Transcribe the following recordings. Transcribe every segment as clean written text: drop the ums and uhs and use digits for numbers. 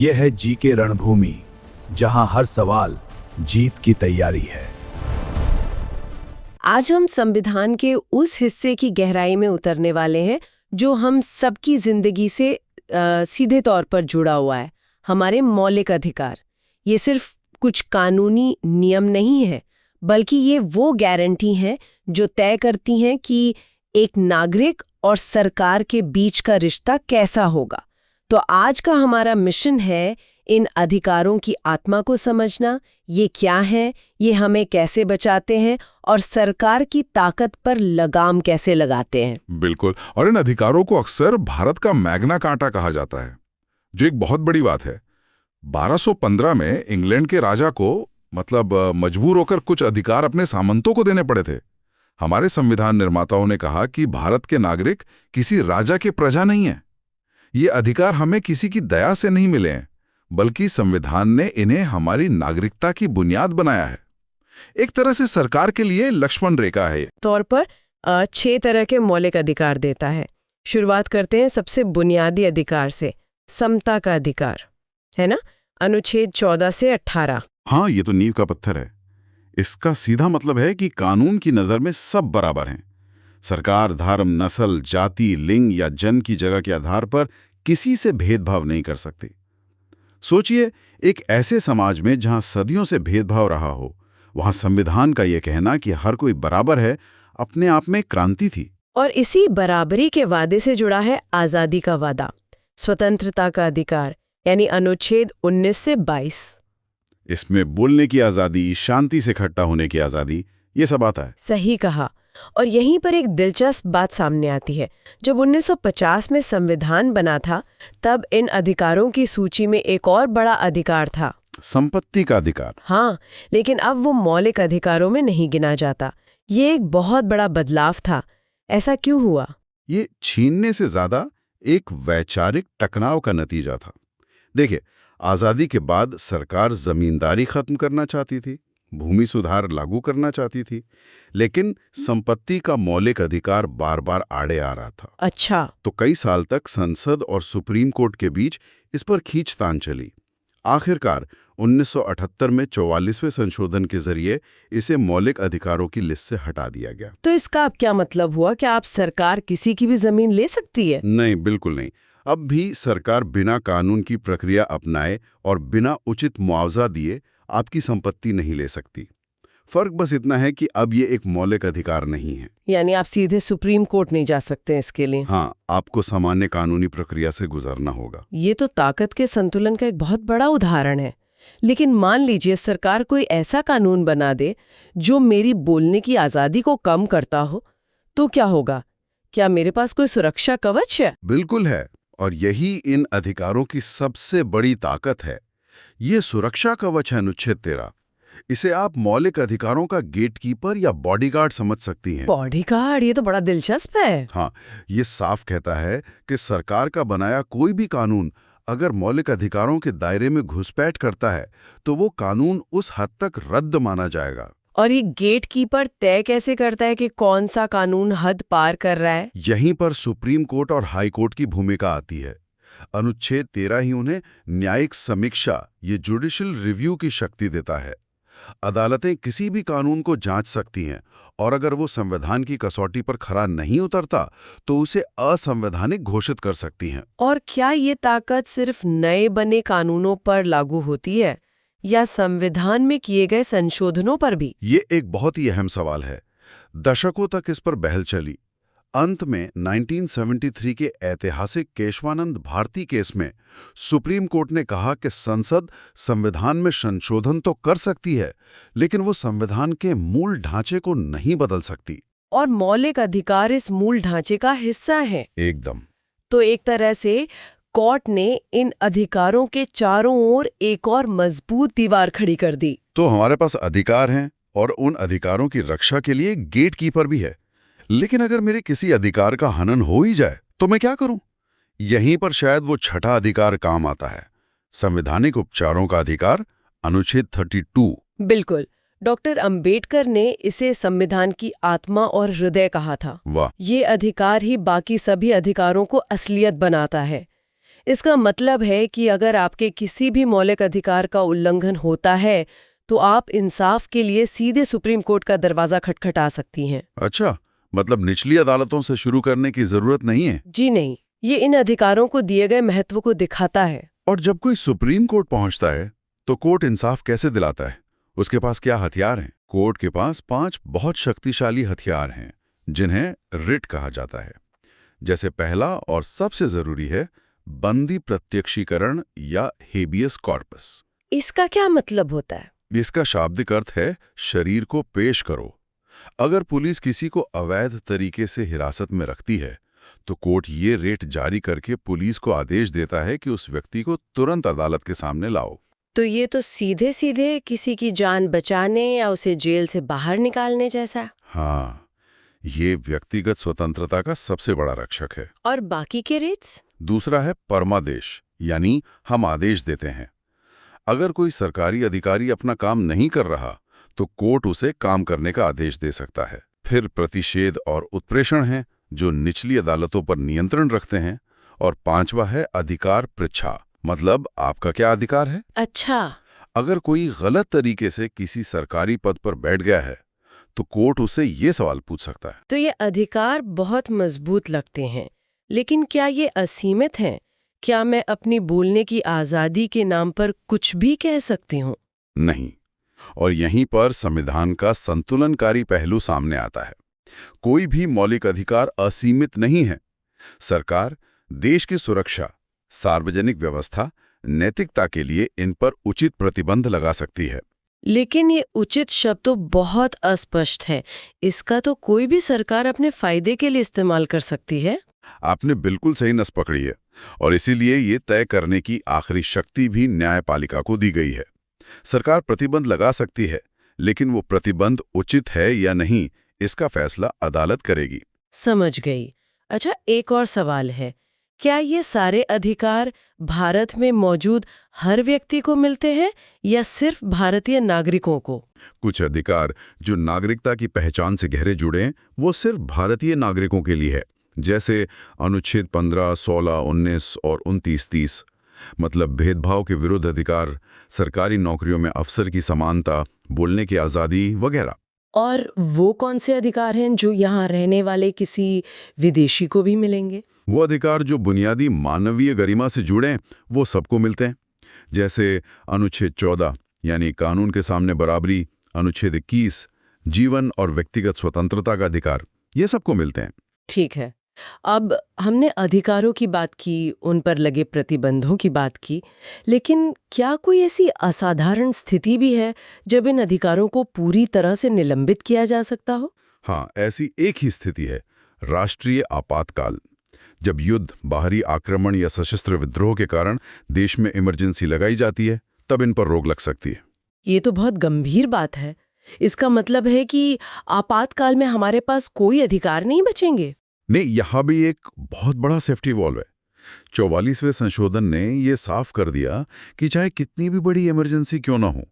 यह है जी के रणभूमि, जहां हर सवाल जीत की तैयारी है। आज हम संविधान के उस हिस्से की गहराई में उतरने वाले हैं जो हम सबकी जिंदगी से सीधे तौर पर जुड़ा हुआ है, हमारे मौलिक अधिकार। ये सिर्फ कुछ कानूनी नियम नहीं है, बल्कि ये वो गारंटी हैं जो तय करती हैं कि एक नागरिक और सरकार के बीच का रिश्ता कैसा होगा। तो आज का हमारा मिशन है इन अधिकारों की आत्मा को समझना, ये क्या है, ये हमें कैसे बचाते हैं और सरकार की ताकत पर लगाम कैसे लगाते हैं। बिल्कुल। और इन अधिकारों को अक्सर भारत का मैग्ना कार्टा कहा जाता है, जो एक बहुत बड़ी बात है। 1215 में इंग्लैंड के राजा को मजबूर होकर कुछ अधिकार अपने सामंतों को देने पड़े थे। हमारे संविधान निर्माताओं ने कहा कि भारत के नागरिक किसी राजा के प्रजा नहीं है। ये अधिकार हमें किसी की दया से नहीं मिले हैं, बल्कि संविधान ने इन्हें हमारी नागरिकता की बुनियाद बनाया है। एक तरह से सरकार के लिए लक्ष्मण रेखा है। तौर पर 6 तरह के मौलिक अधिकार देता है। शुरुआत करते हैं सबसे बुनियादी अधिकार से, समता का अधिकार, है ना? अनुच्छेद 14 से 18। हाँ, ये तो नींव का पत्थर है। इसका सीधा मतलब है कि कानून की नज़र में सब बराबर हैं। सरकार धर्म, नस्ल, जाति, लिंग या जन्म की जगह के आधार पर किसी से भेदभाव नहीं कर सकती। सोचिए, एक ऐसे समाज में जहां सदियों से भेदभाव रहा हो, वहां संविधान का यह कहना कि हर कोई बराबर है, अपने आप में क्रांति थी। और इसी बराबरी के वादे से जुड़ा है आजादी का वादा, स्वतंत्रता का अधिकार, यानी अनुच्छेद 19 से 22। इसमें बोलने की आजादी, शांति से इकट्ठा होने की आजादी, ये सब आता है। सही कहा। और यहीं पर एक दिलचस्प बात सामने आती है। जब 1950 में संविधान बना था, तब इन अधिकारों की सूची में एक और बड़ा अधिकार था, संपत्ति का अधिकार। हाँ, लेकिन अब वो मौलिक अधिकारों में नहीं गिना जाता। ये एक बहुत बड़ा बदलाव था। ऐसा क्यों हुआ? ये छीनने से ज्यादा एक वैचारिक टकराव का नतीजा था। देखिए, आजादी के बाद सरकार जमींदारी खत्म करना चाहती थी, भूमि सुधार लागू करना चाहती थी, लेकिन संपत्ति का मौलिक अधिकार बार बार आड़े आ रहा था। अच्छा। तो कई साल तक संसद और सुप्रीम कोर्ट के बीच इस पर खींचतान चली। आखिरकार 1978 में 44वें संशोधन के जरिए इसे मौलिक अधिकारों की लिस्ट से हटा दिया गया। तो इसका अब क्या मतलब हुआ? क्या आप सरकार किसी की भी जमीन ले सकती है? नहीं, बिल्कुल नहीं। अब भी सरकार बिना कानून की प्रक्रिया अपनाए और बिना उचित मुआवजा दिए आपकी संपत्ति नहीं ले सकती। फर्क बस इतना है कि अब ये एक मौलिक अधिकार नहीं है। यानी आप सीधे सुप्रीम कोर्ट नहीं जा सकते इसके लिए? हाँ, आपको सामान्य कानूनी प्रक्रिया से गुजरना होगा। ये तो ताकत के संतुलन का एक बहुत बड़ा उदाहरण है। लेकिन मान लीजिए सरकार कोई ऐसा कानून बना दे जो मेरी बोलने की आजादी को कम करता हो, तो क्या होगा? क्या मेरे पास कोई सुरक्षा कवच है? बिल्कुल है, और यही इन अधिकारों की सबसे बड़ी ताकत है। ये सुरक्षा कवच है अनुच्छेद 13। इसे आप मौलिक अधिकारों का गेटकीपर या बॉडीगार्ड समझ सकती हैं। बॉडीगार्ड? ये तो बड़ा दिलचस्प है। हाँ, ये साफ कहता है कि सरकार का बनाया कोई भी कानून अगर मौलिक अधिकारों के दायरे में घुसपैठ करता है, तो वो कानून उस हद तक रद्द माना जाएगा। और ये गेटकीपर तय कैसे करता है कि कौन सा कानून हद पार कर रहा है? यहीं पर सुप्रीम कोर्ट और हाई कोर्ट की भूमिका आती है। अनुच्छेद 13 ही उन्हें न्यायिक समीक्षा, ये जुडिशियल रिव्यू की शक्ति देता है। अदालतें किसी भी कानून को जांच सकती हैं, और अगर वो संविधान की कसौटी पर खरा नहीं उतरता तो उसे असंवैधानिक घोषित कर सकती हैं। और क्या ये ताकत सिर्फ नए बने कानूनों पर लागू होती है या संविधान में किए गए संशोधनों पर भी? ये एक बहुत ही अहम सवाल है। दशकों तक इस पर बहस चली। अंत में 1973 के ऐतिहासिक केशवानंद भारती केस में सुप्रीम कोर्ट ने कहा कि संसद संविधान में संशोधन तो कर सकती है, लेकिन वो संविधान के मूल ढांचे को नहीं बदल सकती। और मौलिक अधिकार इस मूल ढांचे का हिस्सा है। एकदम। तो एक तरह से कोर्ट ने इन अधिकारों के चारों ओर एक और मजबूत दीवार खड़ी कर दी। तो हमारे पास अधिकार हैं, और उन अधिकारों की रक्षा के लिए गेटकीपर भी है। लेकिन अगर मेरे किसी अधिकार का हनन हो ही जाए तो मैं क्या करूं? यहीं पर शायद वो छठा अधिकार काम आता है, संवैधानिक उपचारों का अधिकार, अनुच्छेद 32। बिल्कुल। डॉक्टर अंबेडकर ने इसे संविधान की आत्मा और हृदय कहा था। वाह। ये अधिकार ही बाकी सभी अधिकारों को असलियत बनाता है। इसका मतलब है कि अगर आपके किसी भी मौलिक अधिकार का उल्लंघन होता है तो आप इंसाफ के लिए सीधे सुप्रीम कोर्ट का दरवाजा खटखटा सकती हैं। अच्छा, मतलब निचली अदालतों से शुरू करने की जरूरत नहीं है। जी नहीं, ये इन अधिकारों को दिए गए महत्व को दिखाता है। और जब कोई सुप्रीम कोर्ट पहुंचता है तो कोर्ट इंसाफ कैसे दिलाता है? उसके पास क्या हथियार हैं? कोर्ट के पास 5 बहुत शक्तिशाली हथियार हैं जिन्हें रिट कहा जाता है। जैसे पहला और सबसे जरूरी है बंदी प्रत्यक्षीकरण या हेबियस कॉर्पस। इसका क्या मतलब होता है? इसका शाब्दिक अर्थ है शरीर को पेश करो। अगर पुलिस किसी को अवैध तरीके से हिरासत में रखती है तो कोर्ट ये रेट जारी करके पुलिस को आदेश देता है कि उस व्यक्ति को तुरंत अदालत के सामने लाओ। तो ये तो सीधे सीधे किसी की जान बचाने या उसे जेल से बाहर निकालने जैसा है। हाँ, ये व्यक्तिगत स्वतंत्रता का सबसे बड़ा रक्षक है। और बाकी के रेट्स? दूसरा है परमादेश, यानी हम आदेश देते हैं। अगर कोई सरकारी अधिकारी अपना काम नहीं कर रहा तो कोर्ट उसे काम करने का आदेश दे सकता है। फिर प्रतिषेध और उत्प्रेषण हैं जो निचली अदालतों पर नियंत्रण रखते हैं। और पांचवा है अधिकार पृच्छा, मतलब आपका क्या अधिकार है। अच्छा, अगर कोई गलत तरीके से किसी सरकारी पद पर बैठ गया है तो कोर्ट उससे ये सवाल पूछ सकता है। तो ये अधिकार बहुत मजबूत लगते हैं, लेकिन क्या ये असीमित हैं? क्या मैं अपनी बोलने की आजादी के नाम पर कुछ भी कह सकती हूँ? नहीं, और यहीं पर संविधान का संतुलनकारी पहलू सामने आता है। कोई भी मौलिक अधिकार असीमित नहीं है। सरकार देश की सुरक्षा, सार्वजनिक व्यवस्था, नैतिकता के लिए इन पर उचित प्रतिबंध लगा सकती है। लेकिन ये उचित शब्द तो बहुत अस्पष्ट है। इसका तो कोई भी सरकार अपने फायदे के लिए इस्तेमाल कर सकती है। आपने बिल्कुल सही नस पकड़ी है, और इसीलिए ये तय करने की आखिरी शक्ति भी न्यायपालिका को दी गई है। सरकार प्रतिबंध लगा सकती है, लेकिन वो प्रतिबंध उचित है या नहीं, इसका फैसला अदालत करेगी। समझ गई। अच्छा, एक और सवाल है, क्या ये सारे अधिकार भारत में मौजूद हर व्यक्ति को मिलते हैं या सिर्फ भारतीय नागरिकों को? कुछ अधिकार जो नागरिकता की पहचान से गहरे जुड़े हैं वो सिर्फ भारतीय नागरिकों के लिए है, जैसे अनुच्छेद 15, 16, 19 और 29, 30। मतलब भेदभाव के विरुद्ध अधिकार, सरकारी नौकरियों में अफसर की समानता, बोलने की आज़ादी वगैरह। और वो कौन से अधिकार हैं जो यहाँ रहने वाले किसी विदेशी को भी मिलेंगे? वो अधिकार जो बुनियादी मानवीय गरिमा से जुड़े हैं वो सबको मिलते हैं, जैसे अनुच्छेद 14 यानी कानून के सामने बराबरी, अनुच्छेद 21 जीवन और व्यक्तिगत स्वतंत्रता का अधिकार, ये सबको मिलते हैं। ठीक है, अब हमने अधिकारों की बात की, उन पर लगे प्रतिबंधों की बात की, लेकिन क्या कोई ऐसी असाधारण स्थिति भी है जब इन अधिकारों को पूरी तरह से निलंबित किया जा सकता हो? हाँ, ऐसी एक ही स्थिति है, राष्ट्रीय आपातकाल। जब युद्ध, बाहरी आक्रमण या सशस्त्र विद्रोह के कारण देश में इमरजेंसी लगाई जाती है, तब इन पर रोक लग सकती है। ये तो बहुत गंभीर बात है। इसका मतलब है कि आपातकाल में हमारे पास कोई अधिकार नहीं बचेंगे? नहीं, यहाँ भी एक बहुत बड़ा सेफ्टी वॉल्व है। 44वें संशोधन ने ये साफ कर दिया कि चाहे कितनी भी बड़ी इमरजेंसी क्यों ना हो,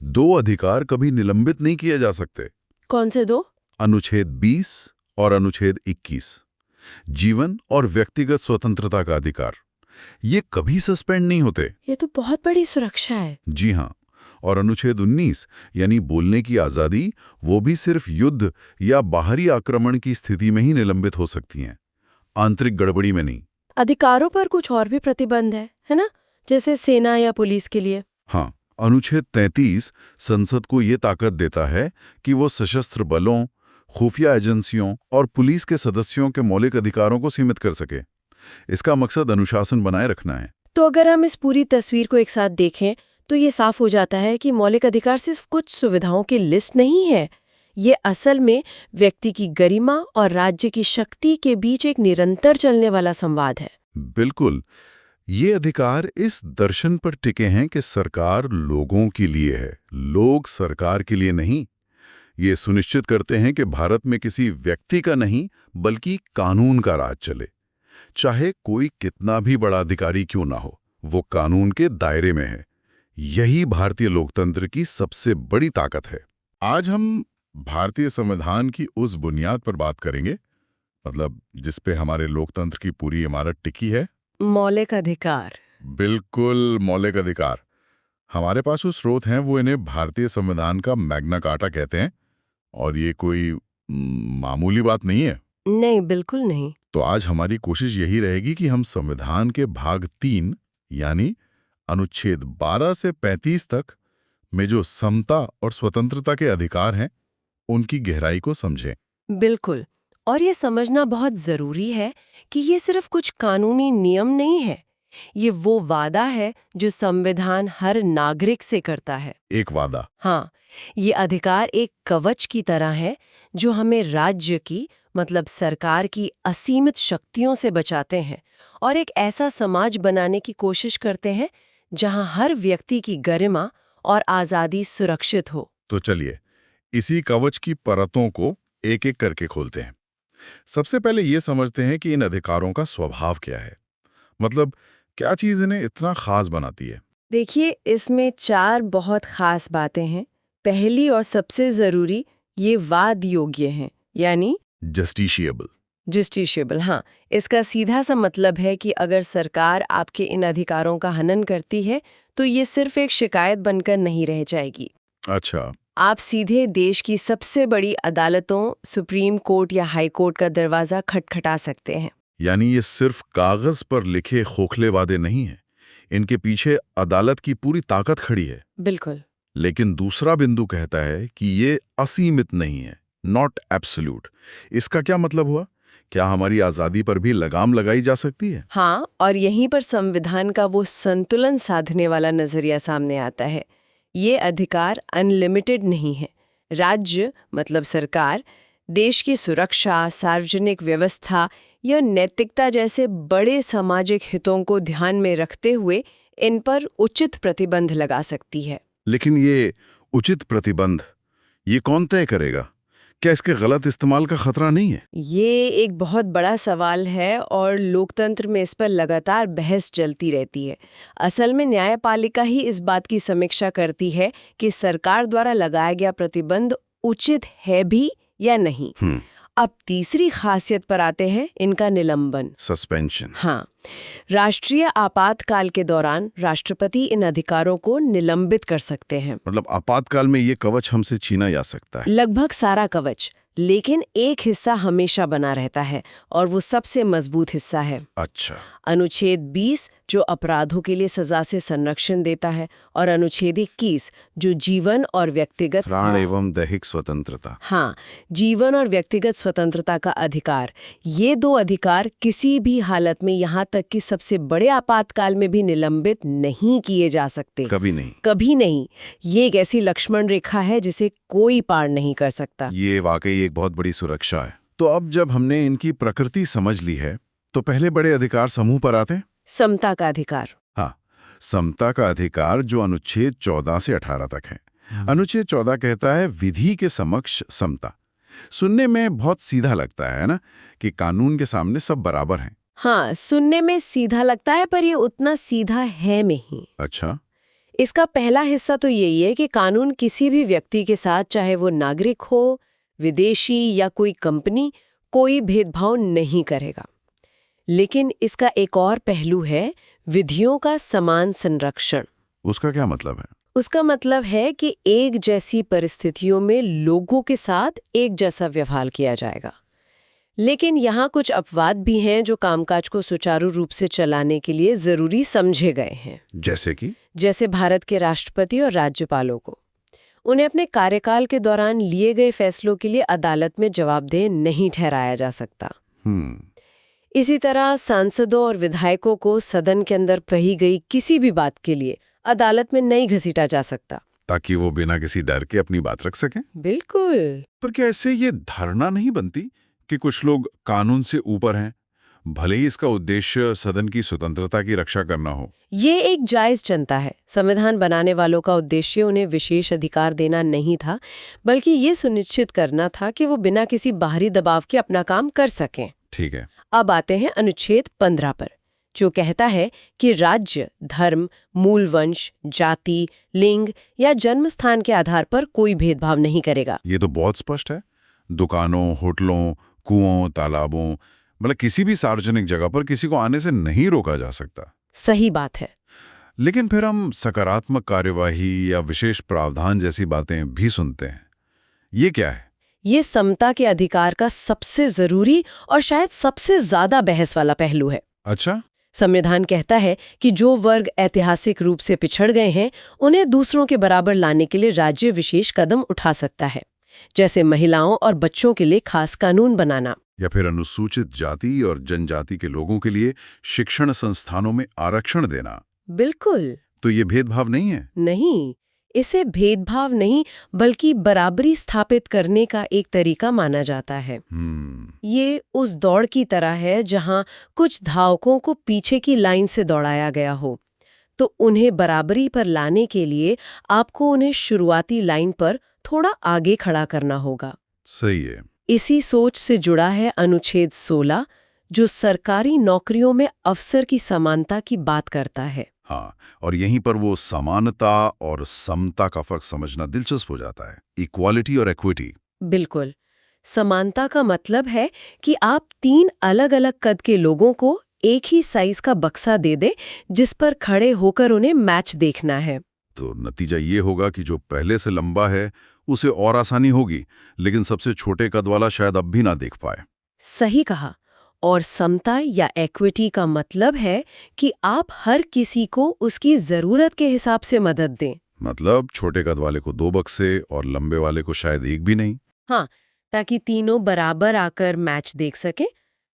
2 अधिकार कभी निलंबित नहीं किए जा सकते। कौन से 2? अनुच्छेद 20 और अनुच्छेद 21, जीवन और व्यक्तिगत स्वतंत्रता का अधिकार, ये कभी सस्पेंड नहीं होते। ये तो बहुत बड़ी सुरक्षा है। जी हाँ, और अनुच्छेद 19 यानी बोलने की आज़ादी, वो भी सिर्फ युद्ध या बाहरी आक्रमण की स्थिति में ही निलंबित हो सकती हैं, आंतरिक गड़बड़ी में नहीं। अधिकारों पर कुछ और भी प्रतिबंध है ना? जैसे सेना या पुलिस के लिए। हाँ, अनुच्छेद 33 संसद को ये ताकत देता है कि वो सशस्त्र बलों, खुफिया एजेंसियों और पुलिस के सदस्यों के मौलिक अधिकारों को सीमित कर सके। इसका मकसद अनुशासन बनाए रखना है। तो अगर हम इस पूरी तस्वीर को एक साथ देखें तो ये साफ हो जाता है कि मौलिक अधिकार सिर्फ कुछ सुविधाओं की लिस्ट नहीं है। ये असल में व्यक्ति की गरिमा और राज्य की शक्ति के बीच एक निरंतर चलने वाला संवाद है। बिल्कुल, ये अधिकार इस दर्शन पर टिके हैं कि सरकार लोगों के लिए है, लोग सरकार के लिए नहीं। ये सुनिश्चित करते हैं कि भारत में किसी व्यक्ति का नहीं बल्कि कानून का राज चले। चाहे कोई कितना भी बड़ा अधिकारी क्यों ना हो, वो कानून के दायरे में है। यही भारतीय लोकतंत्र की सबसे बड़ी ताकत है। आज हम भारतीय संविधान की उस बुनियाद पर बात करेंगे, मतलब जिस पे हमारे लोकतंत्र की पूरी इमारत टिकी है। मौलिक अधिकार। बिल्कुल, मौलिक अधिकार। हमारे पास जो स्रोत हैं वो इन्हें भारतीय संविधान का मैग्ना कार्टा कहते हैं, और ये कोई मामूली बात नहीं है। नहीं, बिल्कुल नहीं। तो आज हमारी कोशिश यही रहेगी कि हम संविधान के भाग 3 यानी अनुच्छेद 12 से 35 तक में जो समता और स्वतंत्रता के अधिकार हैं, उनकी गहराई को समझें। बिल्कुल। और ये समझना बहुत जरूरी है कि ये सिर्फ कुछ कानूनी नियम नहीं है। ये वो वादा है जो संविधान हर नागरिक से करता है। एक वादा। हाँ, ये अधिकार एक कवच की तरह है जो हमें राज्य की मतलब सरकार की असीमित शक्तियों से बचाते हैं और एक ऐसा समाज बनाने की कोशिश करते हैं जहां हर व्यक्ति की गरिमा और आजादी सुरक्षित हो। तो चलिए इसी कवच की परतों को एक एक करके खोलते हैं। सबसे पहले ये समझते हैं कि इन अधिकारों का स्वभाव क्या है, मतलब क्या चीज इन्हें इतना खास बनाती है। देखिए, इसमें 4 बहुत खास बातें हैं। पहली और सबसे जरूरी, ये वाद योग्य हैं, यानी जस्टिशिएबल। जस्टिशिएबल। हाँ, इसका सीधा सा मतलब है कि अगर सरकार आपके इन अधिकारों का हनन करती है तो ये सिर्फ एक शिकायत बनकर नहीं रह जाएगी। अच्छा। आप सीधे देश की सबसे बड़ी अदालतों, सुप्रीम कोर्ट या हाई कोर्ट का दरवाजा खटखटा सकते हैं। यानी ये सिर्फ कागज पर लिखे खोखले वादे नहीं हैं, इनके पीछे अदालत की पूरी ताकत खड़ी है। बिल्कुल। लेकिन दूसरा बिंदु कहता है कि ये असीमित नहीं है, नॉट एब्सोल्यूट। इसका क्या मतलब हुआ? क्या हमारी आजादी पर भी लगाम लगाई जा सकती है? हाँ, और यहीं पर संविधान का वो संतुलन साधने वाला नजरिया सामने आता है। ये अधिकार अनलिमिटेड नहीं है। राज्य मतलब सरकार देश की सुरक्षा, सार्वजनिक व्यवस्था या नैतिकता जैसे बड़े सामाजिक हितों को ध्यान में रखते हुए इन पर उचित प्रतिबंध लगा सकती है। लेकिन ये उचित प्रतिबंध, ये कौन तय करेगा? क्या इसके गलत इस्तेमाल का खतरा नहीं है? ये एक बहुत बड़ा सवाल है और लोकतंत्र में इस पर लगातार बहस चलती रहती है। असल में न्यायपालिका ही इस बात की समीक्षा करती है कि सरकार द्वारा लगाया गया प्रतिबंध उचित है भी या नहीं। अब तीसरी खासियत पर आते हैं, इनका निलंबन, सस्पेंशन। हाँ, राष्ट्रीय आपातकाल के दौरान राष्ट्रपति इन अधिकारों को निलंबित कर सकते हैं। मतलब आपातकाल में ये कवच हमसे छीना जा सकता है। लगभग सारा कवच, लेकिन एक हिस्सा हमेशा बना रहता है और वो सबसे मजबूत हिस्सा है। अच्छा। अनुच्छेद 20 जो अपराधों के लिए सजा से संरक्षण देता है और अनुच्छेद 21 जो जीवन और व्यक्तिगत प्राण एवं दैहिक स्वतंत्रता। हाँ, जीवन और व्यक्तिगत स्वतंत्रता का अधिकार। ये 2 अधिकार किसी भी हालत में, यहाँ तक कि सबसे बड़े आपातकाल में भी निलंबित नहीं किए जा सकते। कभी नहीं। कभी नहीं। ये एक ऐसी लक्ष्मण रेखा है जिसे कोई पार नहीं कर सकता। ये वाकई एक बहुत बड़ी सुरक्षा है। तो अब जब हमने इनकी प्रकृति समझ ली है, तो पहले बड़े अधिकार समूह पर आते हैं। समता का अधिकार। हाँ, समता का अधिकार जो अनुच्छेद 14 से 18 तक है। अनुच्छेद 14 कहता है विधि के समक्ष समता। सुनने में बहुत सीधा लगता है ना, कि कानून के सामने सब बराबर हैं। हाँ, सुनने में सीधा लगता है, पर ये उतना सीधा है नहीं। अच्छा। इसका पहला हिस्सा तो यही है कि कानून किसी भी व्यक्ति के साथ, चाहे वो नागरिक हो, विदेशी या कोई कंपनी, कोई भेदभाव नहीं करेगा। लेकिन इसका एक और पहलू है, विधियों का समान संरक्षण। उसका क्या मतलब है? उसका मतलब है कि एक जैसी परिस्थितियों में लोगों के साथ एक जैसा व्यवहार किया जाएगा। लेकिन यहाँ कुछ अपवाद भी हैं जो कामकाज को सुचारू रूप से चलाने के लिए जरूरी समझे गए हैं। जैसे कि? जैसे भारत के राष्ट्रपति और राज्यपालों को, उन्हें अपने कार्यकाल के दौरान लिए गए फैसलों के लिए अदालत में जवाबदेह नहीं ठहराया जा सकता। इसी तरह सांसदों और विधायकों को सदन के अंदर कही गई किसी भी बात के लिए अदालत में नहीं घसीटा जा सकता, ताकि वो बिना किसी डर के अपनी बात रख सकें। बिल्कुल। पर क्या ऐसे ये धारणा नहीं बनती कि कुछ लोग कानून से ऊपर हैं, भले ही इसका उद्देश्य सदन की स्वतंत्रता की रक्षा करना हो? ये एक जायज चिंता है। संविधान बनाने वालों का उद्देश्य उन्हें विशेष अधिकार देना नहीं था, बल्कि ये सुनिश्चित करना था कि वो बिना किसी बाहरी दबाव के अपना काम कर सकें। ठीक है। अब आते हैं अनुच्छेद 15 पर, जो कहता है कि राज्य धर्म, मूल वंश, जाति, लिंग या जन्म स्थान के आधार पर कोई भेदभाव नहीं करेगा। ये तो बहुत स्पष्ट है। दुकानों, होटलों, कुओं, तालाबों, मतलब किसी भी सार्वजनिक जगह पर किसी को आने से नहीं रोका जा सकता। सही बात है। लेकिन फिर हम सकारात्मक कार्यवाही या विशेष प्रावधान जैसी बातें भी सुनते हैं। ये क्या है? ये समता के अधिकार का सबसे जरूरी और शायद सबसे ज्यादा बहस वाला पहलू है। अच्छा। संविधान कहता है कि जो वर्ग ऐतिहासिक रूप से पिछड़ गए हैं उन्हें दूसरों के बराबर लाने के लिए राज्य विशेष कदम उठा सकता है, जैसे महिलाओं और बच्चों के लिए खास कानून बनाना, या फिर अनुसूचित जाति और जनजाति के लोगों के लिए शिक्षण संस्थानों में आरक्षण देना। बिल्कुल तो ये भेदभाव नहीं है? नहीं, इसे भेदभाव नहीं बल्कि बराबरी स्थापित करने का एक तरीका माना जाता है। ये उस दौड़ की तरह है जहां कुछ धावकों को पीछे की लाइन से दौड़ाया गया हो, तो उन्हें बराबरी पर लाने के लिए आपको उन्हें शुरुआती लाइन पर थोड़ा आगे खड़ा करना होगा। सही है। इसी सोच से जुड़ा है अनुच्छेद 16, जो सरकारी नौकरियों में अवसर की समानता की बात करता है। हाँ, और यहीं पर वो समानता और समता का फर्क समझना दिलचस्प हो जाता है। इक्वालिटी और इक्विटी। बिल्कुल। समानता का मतलब है कि आप 3 अलग-अलग कद के लोगों को एक ही साइज का बक्सा दे दें जिस पर खड़े होकर उन्हें मैच देखना है। तो नतीजा ये होगा कि जो पहले से लंबा है उसे और आसानी होगी, लेकिन सबसे छोटे कद वाला शायद अब भी ना देख पाए। सही कहा। और समता या इक्विटी का मतलब है कि आप हर किसी को उसकी जरूरत के हिसाब से मदद दें। मतलब छोटे कद वाले को 2 बक्से और लंबे वाले को शायद एक भी नहीं। हाँ, ताकि तीनों बराबर आकर मैच देख सकें।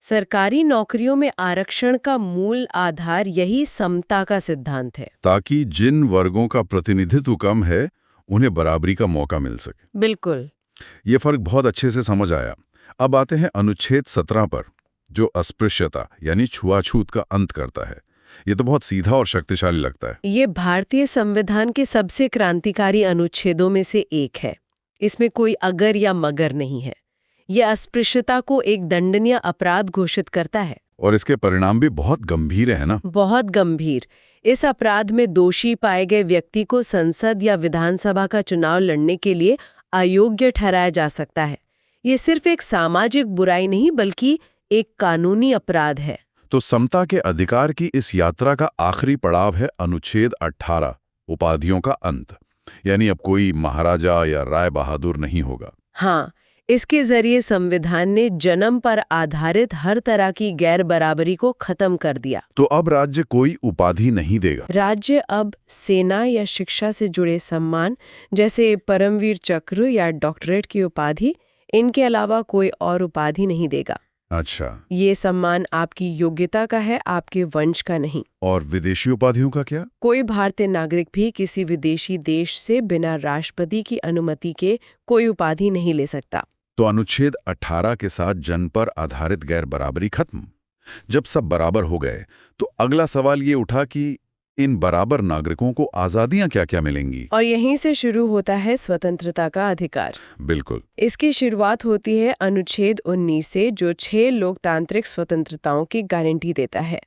सरकारी नौकरियों में आरक्षण का मूल आधार यही समता का सिद्धांत है, ताकि जिन वर्गों का प्रतिनिधित्व कम है उन्हें बराबरी का मौका मिल सके। बिल्कुल। ये फर्क बहुत अच्छे से समझ आया। अब आते हैं अनुच्छेद 17 पर, जो अस्पृश्यता यानी छुआछूत का अंत करता है। ये तो बहुत सीधा और शक्तिशाली लगता है। ये भारतीय संविधान के सबसे क्रांतिकारी अनुच्छेदों में से एक है। इसमें कोई अगर या मगर नहीं है। ये अस्पृश्यता को एक दंडनीय अपराध घोषित करता है। और इसके परिणाम भी बहुत गंभीर है ना? बहुत गंभीर। इस अपराध में दोषी पाए गए व्यक्ति को संसद या विधानसभा का चुनाव लड़ने के लिए अयोग्य ठहराया जा सकता है। ये सिर्फ एक सामाजिक बुराई नहीं बल्कि एक कानूनी अपराध है। तो समता के अधिकार की इस यात्रा का आखिरी पड़ाव है अनुच्छेद 18, उपाधियों का अंत। यानी अब कोई महाराजा या राय बहादुर नहीं होगा। हाँ, इसके जरिए संविधान ने जन्म पर आधारित हर तरह की गैर बराबरी को खत्म कर दिया। तो अब राज्य कोई उपाधि नहीं देगा। राज्य अब सेना या शिक्षा से जुड़े सम्मान जैसे परमवीर चक्र या डॉक्टरेट की उपाधि, इनके अलावा कोई और उपाधि नहीं देगा। अच्छा। ये सम्मान आपकी योग्यता का है, आपके वंश का नहीं। और विदेशी उपाधियों का क्या? कोई भारतीय नागरिक भी किसी विदेशी देश से बिना राष्ट्रपति की अनुमति के कोई उपाधि नहीं ले सकता। तो अनुच्छेद 18 के साथ जन्म पर आधारित गैर बराबरी खत्म। जब सब बराबर हो गए तो अगला सवाल ये उठा कि इन बराबर नागरिकों को आजादियां क्या-क्या मिलेंगी? और यहीं से शुरू होता है स्वतंत्रता का अधिकार। बिल्कुल। इसकी शुरुआत होती है अनुच्छेद 19 से, जो 6 लोकतांत्रिक स्वतंत्रताओं की गारंटी देता है।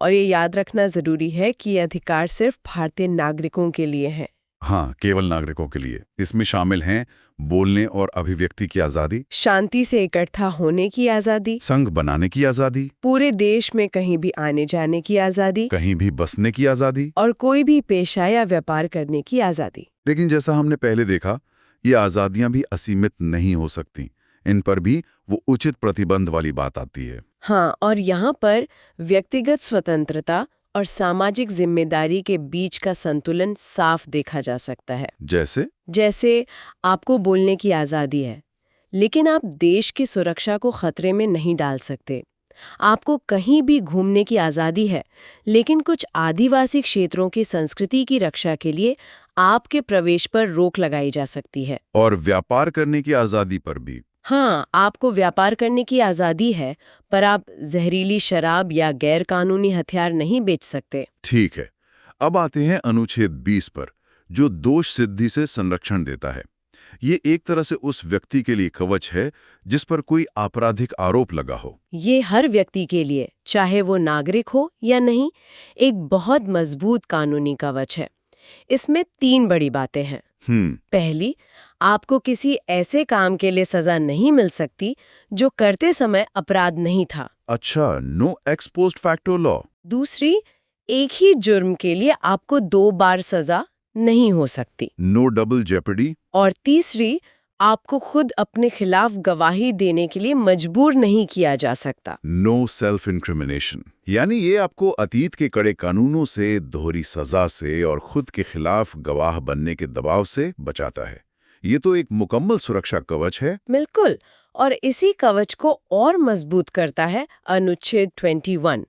और ये याद रखना जरूरी है कि ये अधिकार सिर्फ भारतीय नागरिकों के लिए हैं। हाँ, केवल नागरिकों के लिए। इसमें शामिल हैं बोलने और अभिव्यक्ति की आजादी, शांति से इकट्ठा होने की आजादी, संघ बनाने की आजादी, पूरे देश में कहीं भी आने जाने की आजादी, कहीं भी बसने की आजादी, और कोई भी पेशा या व्यापार करने की आजादी। लेकिन जैसा हमने पहले देखा, ये आजादियां भी असीमित नहीं हो सकती। इन पर भी वो उचित प्रतिबंध वाली बात आती है। हाँ, और यहाँ पर व्यक्तिगत स्वतंत्रता और सामाजिक जिम्मेदारी के बीच का संतुलन साफ देखा जा सकता है। जैसे आपको बोलने की आज़ादी है, लेकिन आप देश की सुरक्षा को खतरे में नहीं डाल सकते। आपको कहीं भी घूमने की आज़ादी है, लेकिन कुछ आदिवासी क्षेत्रों की संस्कृति की रक्षा के लिए आपके प्रवेश पर रोक लगाई जा सकती है। और व्यापार करने की आज़ादी पर भी। हाँ, आपको व्यापार करने की आज़ादी है, पर आप जहरीली शराब या गैर कानूनी हथियार नहीं बेच सकते। ठीक है। अब आते हैं अनुच्छेद 20 पर, जो दोष सिद्धि से संरक्षण देता है। ये एक तरह से उस व्यक्ति के लिए कवच है जिस पर कोई आपराधिक आरोप लगा हो। ये हर व्यक्ति के लिए, चाहे वो नागरिक हो या नहीं, एक बहुत मजबूत कानूनी कवच है। इसमें 3 बड़ी बातें हैं। पहली, आपको किसी ऐसे काम के लिए सजा नहीं मिल सकती जो करते समय अपराध नहीं था। अच्छा, no ex post facto law. दूसरी, एक ही जुर्म के लिए आपको 2 बार सजा नहीं हो सकती। No double jeopardy. और तीसरी, आपको खुद अपने खिलाफ गवाही देने के लिए मजबूर नहीं किया जा सकता। नो सेल्फ इंक्रिमिनेशन, यानी ये आपको अतीत के कड़े कानूनों से, दोहरी सजा से और खुद के खिलाफ गवाह बनने के दबाव से बचाता है। ये तो एक मुकम्मल सुरक्षा कवच है। बिल्कुल, और इसी कवच को और मजबूत करता है अनुच्छेद 21,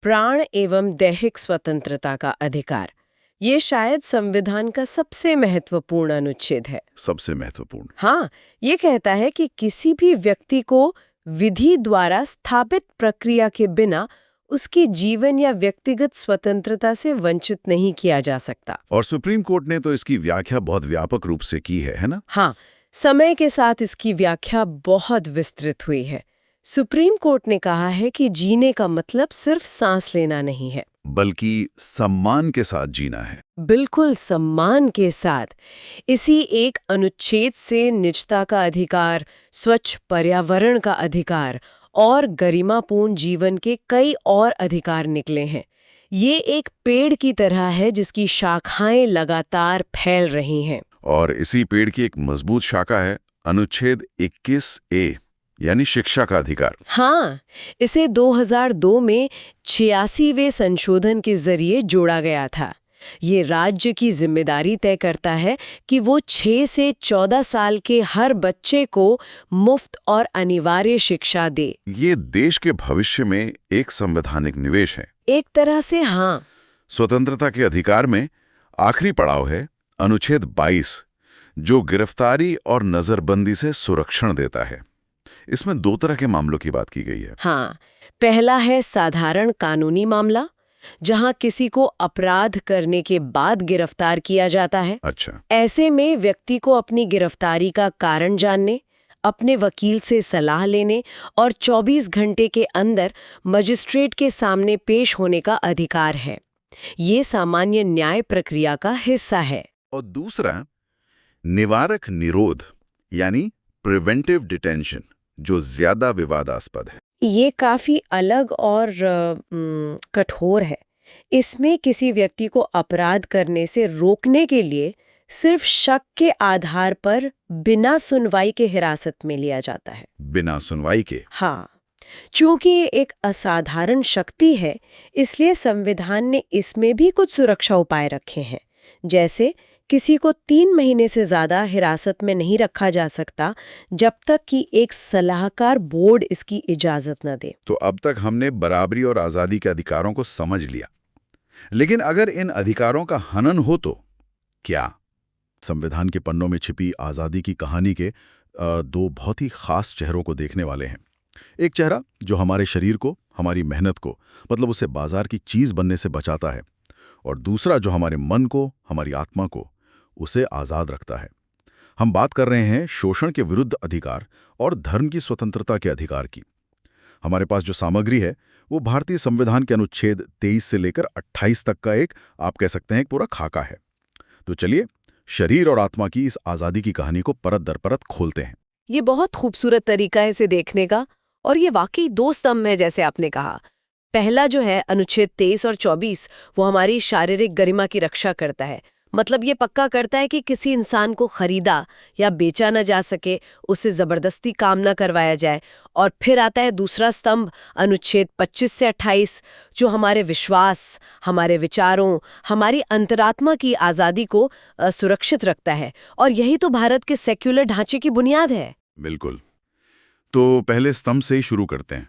प्राण एवं दैहिक स्वतंत्रता का अधिकार। ये शायद संविधान का सबसे महत्वपूर्ण अनुच्छेद है। सबसे महत्वपूर्ण। हाँ, ये कहता है कि किसी भी व्यक्ति को विधि द्वारा स्थापित प्रक्रिया के बिना उसके जीवन या व्यक्तिगत स्वतंत्रता से वंचित नहीं किया जा सकता। और सुप्रीम कोर्ट ने तो इसकी व्याख्या बहुत व्यापक रूप से की है ना? हाँ, समय के साथ इसकी व्याख्या बहुत विस्तृत हुई है। सुप्रीम कोर्ट ने कहा है कि जीने का मतलब सिर्फ सांस लेना नहीं है, बल्कि सम्मान के साथ जीना है। बिल्कुल सम्मान के साथ। इसी एक अनुच्छेद से निजता का अधिकार, स्वच्छ पर्यावरण का अधिकार और गरिमापूर्ण जीवन के कई और अधिकार निकले हैं। ये एक पेड़ की तरह है जिसकी शाखाएं लगातार फैल रही हैं। और इसी पेड़ की एक मजबूत शाखा है अनुच्छेद 21A, यानी शिक्षा का अधिकार। हाँ, इसे 2002 में 86वें संशोधन के जरिए जोड़ा गया था। ये राज्य की जिम्मेदारी तय करता है कि वो 6 से 14 साल के हर बच्चे को मुफ्त और अनिवार्य शिक्षा दे। ये देश के भविष्य में एक संवैधानिक निवेश है। एक तरह से हाँ। स्वतंत्रता के अधिकार में आखिरी पड़ाव है अनुच्छेद 22, जो गिरफ्तारी और नजरबंदी से सुरक्षण देता है। इसमें 2 तरह के मामलों की बात की गई है। हाँ, पहला है साधारण कानूनी मामला, जहां किसी को अपराध करने के बाद गिरफ्तार किया जाता है। अच्छा। ऐसे में व्यक्ति को अपनी गिरफ्तारी का कारण जानने, अपने वकील से सलाह लेने और 24 घंटे के अंदर मजिस्ट्रेट के सामने पेश होने का अधिकार है। ये सामान्य न्याय प्रक्रिया का हिस्सा है। और दूसरा, निवारक निरोध, यानी प्रिवेंटिव डिटेंशन, जो ज्यादा विवादास्पद है। ये काफी अलग और कठोर है। इसमें किसी व्यक्ति को अपराध करने से रोकने के लिए सिर्फ शक के आधार पर बिना सुनवाई के हिरासत में लिया जाता है। बिना सुनवाई के? हाँ, चूंकि ये एक असाधारण शक्ति है, इसलिए संविधान ने इसमें भी कुछ सुरक्षा उपाय रखे हैं। जैसे किसी को 3 महीने से ज्यादा हिरासत में नहीं रखा जा सकता जब तक कि एक सलाहकार बोर्ड इसकी इजाजत न दे। तो अब तक हमने बराबरी और आजादी के अधिकारों को समझ लिया, लेकिन अगर इन अधिकारों का हनन हो तो क्या? संविधान के पन्नों में छिपी आजादी की कहानी के 2 बहुत ही खास चेहरों को देखने वाले हैं। एक चेहरा जो हमारे शरीर को, हमारी मेहनत को, मतलब उसे बाजार की चीज बनने से बचाता है, और दूसरा जो हमारे मन को, हमारी आत्मा को, उसे आजाद रखता है। हम बात कर रहे हैं शोषण के विरुद्ध अधिकार और धर्म की स्वतंत्रता के अधिकार की। हमारे पास जो सामग्री है वो भारतीय संविधान के अनुच्छेद 23 से लेकर 28 तक का एक, आप कह सकते हैं, एक पूरा खाका है। तो चलिए शरीर और आत्मा की इस आजादी की कहानी को परत दर परत खोलते हैं। ये बहुत खूबसूरत तरीका है इसे देखने का, और ये वाकई 2 स्तंभ है जैसे आपने कहा। पहला जो है अनुच्छेद 23 और 24, वो हमारी शारीरिक गरिमा की रक्षा करता है। मतलब ये पक्का करता है कि किसी इंसान को खरीदा या बेचा न जा सके, उसे जबरदस्ती काम न करवाया जाए। और फिर आता है दूसरा स्तंभ अनुच्छेद 25 से 28, जो हमारे विश्वास, हमारे विचारों, हमारी अंतरात्मा की आज़ादी को सुरक्षित रखता है। और यही तो भारत के सेक्युलर ढांचे की बुनियाद है। बिल्कुल। तो पहले स्तंभ से ही शुरू करते हैं।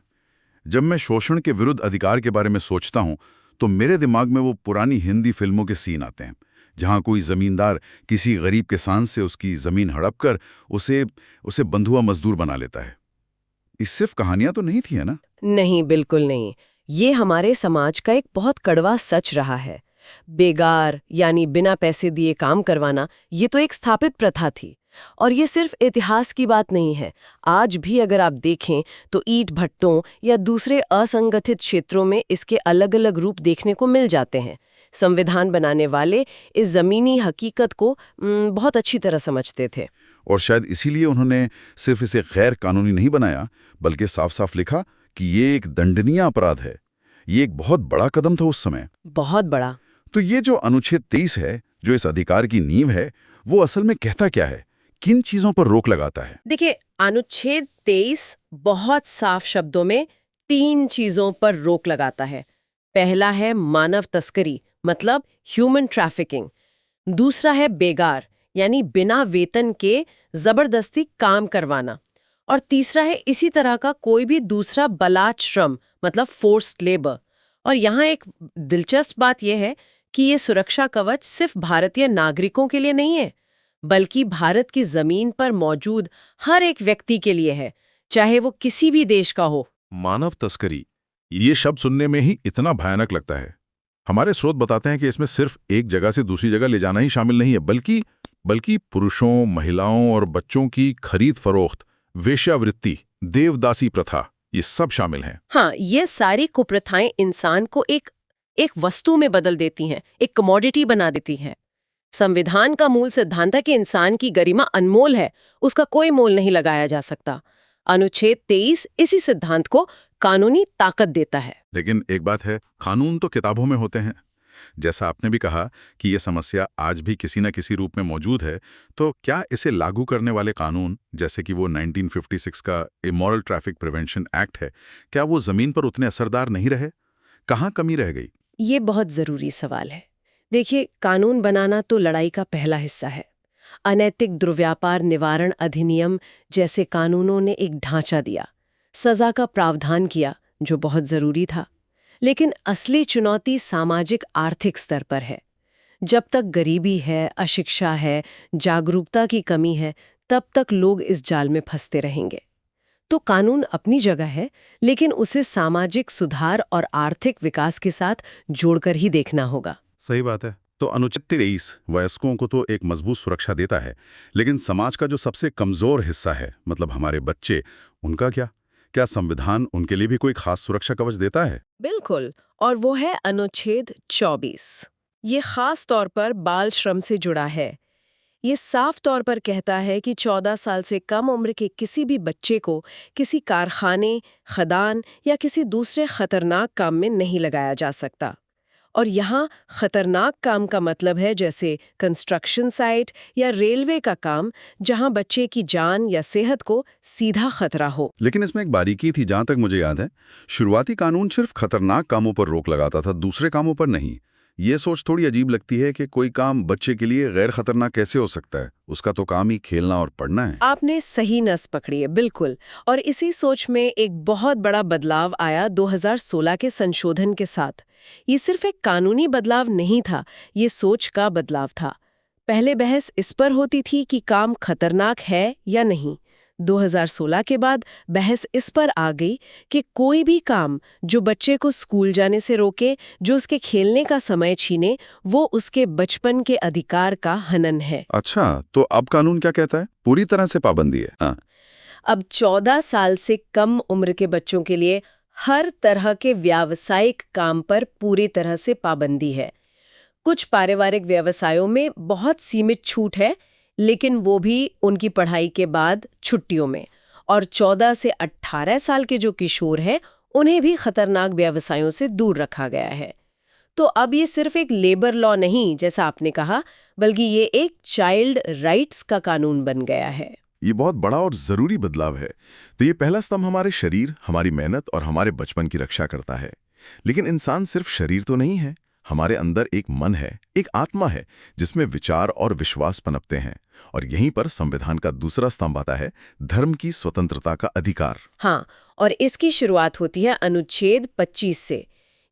जब मैं शोषण के विरुद्ध अधिकार के बारे में सोचता हूं तो मेरे दिमाग में वो पुरानी हिंदी फिल्मों के सीन आते हैं, जहां कोई जमींदार किसी गरीब किसान से उसकी जमीन हड़प कर उसे बंधुआ मजदूर बना लेता है। ये सिर्फ कहानियां तो नहीं थी, है ना? नहीं, बिल्कुल नहीं। ये हमारे समाज का एक बहुत कड़वा सच रहा है। बेगार यानी बिना पैसे दिए काम करवाना, ये तो एक स्थापित प्रथा थी। और ये सिर्फ इतिहास की बात नहीं है। आज भी अगर आप देखें तो ईंट भट्टों या दूसरे असंगठित क्षेत्रों में इसके अलग अलग रूप देखने को मिल जाते हैं। संविधान बनाने वाले इस जमीनी हकीकत को बहुत अच्छी तरह समझते थे, और शायद इसीलिए उन्होंने सिर्फ इसे गैर कानूनी नहीं बनाया, बल्कि साफ साफ लिखा कि ये एक दंडनीय अपराध है, ये एक बहुत बड़ा कदम था उस समय। बहुत बड़ा। तो ये जो अनुच्छेद 23 है, जो इस अधिकार की नींव है, वो असल में कहता क्या है? किन चीजों पर रोक लगाता है? देखिए, अनुच्छेद 23 बहुत साफ शब्दों में 3 चीजों पर रोक लगाता है। पहला है मानव तस्करी, मतलब ह्यूमन ट्रैफिकिंग। दूसरा है बेगार, यानी बिना वेतन के जबरदस्ती काम करवाना। और तीसरा है इसी तरह का कोई भी दूसरा बलात् श्रम, मतलब फोर्स्ड लेबर। और यहाँ एक दिलचस्प बात यह है कि ये सुरक्षा कवच सिर्फ भारतीय नागरिकों के लिए नहीं है, बल्कि भारत की जमीन पर मौजूद हर एक व्यक्ति के लिए है, चाहे वो किसी भी देश का हो। मानव तस्करी, ये शब्द सुनने में ही इतना भयानक लगता है। हमारे स्रोत बताते हैं कि इसमें सिर्फ एक जगह से दूसरी जगह ले जाना ही शामिल नहीं है, बल्कि पुरुषों, महिलाओं और बच्चों की खरीद फरोख्त, वेश्यावृत्ति, देवदासी प्रथा, ये सब शामिल हैं। हाँ, ये सारी कुप्रथाएं इंसान को एक वस्तु में बदल देती हैं, एक कमोडिटी बना देती हैं। संविधान का मूल सिद्धांत है कि इंसान की गरिमा अनमोल है, उसका कोई मोल नहीं लगाया जा सकता। अनुच्छेद 23 इसी सिद्धांत को कानूनी ताकत देता है। लेकिन एक बात है, कानून तो किताबों में होते हैं। जैसा आपने भी कहा कि यह समस्या आज भी किसी न किसी रूप में मौजूद है, तो क्या इसे लागू करने वाले कानून, जैसे कि वो 1956 का इमोरल ट्रैफिक प्रिवेंशन एक्ट है, क्या वो जमीन पर उतने असरदार नहीं रहे? कहाँ कमी रह गई? ये बहुत जरूरी सवाल है। देखिए, कानून बनाना तो लड़ाई का पहला हिस्सा है। अनैतिक दुर्व्यापार निवारण अधिनियम जैसे कानूनों ने एक ढांचा दिया, सजा का प्रावधान किया, जो बहुत जरूरी था। लेकिन असली चुनौती सामाजिक आर्थिक स्तर पर है। जब तक गरीबी है, अशिक्षा है, जागरूकता की कमी है, तब तक लोग इस जाल में फंसते रहेंगे। तो कानून अपनी जगह है, लेकिन उसे सामाजिक सुधार और आर्थिक विकास के साथ जोड़कर ही देखना होगा। सही बात है। तो अनुच्छेद 23 वयस्कों को तो एक मजबूत सुरक्षा देता है, लेकिन समाज का जो सबसे कमजोर हिस्सा है, मतलब हमारे बच्चे, उनका क्या? क्या संविधान उनके लिए भी कोई खास सुरक्षा कवच देता है? बिल्कुल, और वो है अनुच्छेद 24। ये खास तौर पर बाल श्रम से जुड़ा है। ये साफ तौर पर कहता है कि 14 साल से कम उम्र के किसी भी बच्चे को किसी कारखाने, खदान या किसी दूसरे खतरनाक काम में नहीं लगाया जा सकता। और यहाँ खतरनाक काम का मतलब है जैसे कंस्ट्रक्शन साइट या रेलवे का काम, जहाँ बच्चे की जान या सेहत को सीधा खतरा हो। लेकिन इसमें एक बारीकी थी, जहां तक मुझे याद है। शुरुआती कानून सिर्फ खतरनाक कामों पर रोक लगाता था, दूसरे कामों पर नहीं। ये सोच थोड़ी अजीब लगती है कि कोई काम बच्चे के लिए गैर खतरनाक कैसे हो सकता है? उसका तो काम ही खेलना और पढ़ना है। आपने सही नस पकड़ी है, बिल्कुल। और इसी सोच में एक बहुत बड़ा बदलाव आया 2016 के संशोधन के साथ। ये सिर्फ एक कानूनी बदलाव नहीं था, ये सोच का बदलाव था। पहले बहस इस पर होती थी कि काम खतरनाक है या नहीं। 2016 के बाद बहस इस पर आ गई कि कोई भी काम जो बच्चे को स्कूल जाने से रोके, जो उसके खेलने का समय छीने, वो उसके बचपन के अधिकार का हनन है। अच्छा, तो अब कानून क्या कहता है? पूरी तरह से पाबंदी है? हाँ। अब 14 साल से कम उम्र के बच्चों के लिए हर तरह के व्यावसायिक काम पर पूरी तरह से पाबंदी है। कुछ पारिवारिक व्यवसायों में बहुत सीमित छूट है, लेकिन वो भी उनकी पढ़ाई के बाद छुट्टियों में। और 14 से 18 साल के जो किशोर हैं, उन्हें भी खतरनाक व्यवसायों से दूर रखा गया है। तो अब ये सिर्फ एक लेबर लॉ नहीं, जैसा आपने कहा, बल्कि ये एक चाइल्ड राइट्स का कानून बन गया है। ये बहुत बड़ा और जरूरी बदलाव है। तो ये पहला स्तंभ हमारे शरीर, हमारी मेहनत और हमारे बचपन की रक्षा करता है। लेकिन इंसान सिर्फ शरीर तो नहीं है, हमारे अंदर एक मन है, एक आत्मा है, जिसमें विचार और विश्वास पनपते हैं। और यहीं पर संविधान का दूसरा स्तंभ आता है, धर्म की स्वतंत्रता का अधिकार। हाँ, और इसकी शुरुआत होती है अनुच्छेद 25 से।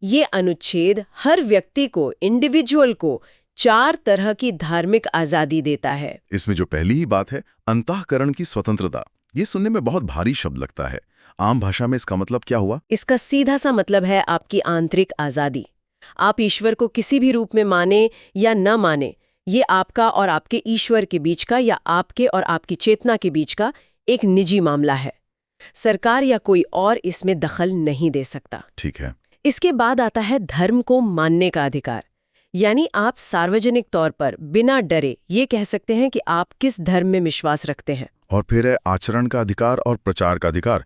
ये अनुच्छेद हर व्यक्ति को, इंडिविजुअल को 4 तरह की धार्मिक आजादी देता है। इसमें जो पहली ही बात है, अंतःकरण की स्वतंत्रता। ये सुनने में बहुत भारी शब्द लगता है। आम भाषा में इसका मतलब क्या हुआ? इसका सीधा सा मतलब है आपकी आंतरिक आजादी। आप ईश्वर को किसी भी रूप में माने या न माने, ये आपका और आपके ईश्वर के बीच का या आपके और आपकी चेतना के बीच का एक निजी मामला है। सरकार या कोई और इसमें दखल नहीं दे सकता। ठीक है। इसके बाद आता है धर्म को मानने का अधिकार। यानी आप सार्वजनिक तौर पर बिना डरे ये कह सकते हैं कि आप किस धर्म में विश्वास रखते हैं। और फिर है आचरण का अधिकार और प्रचार का अधिकार।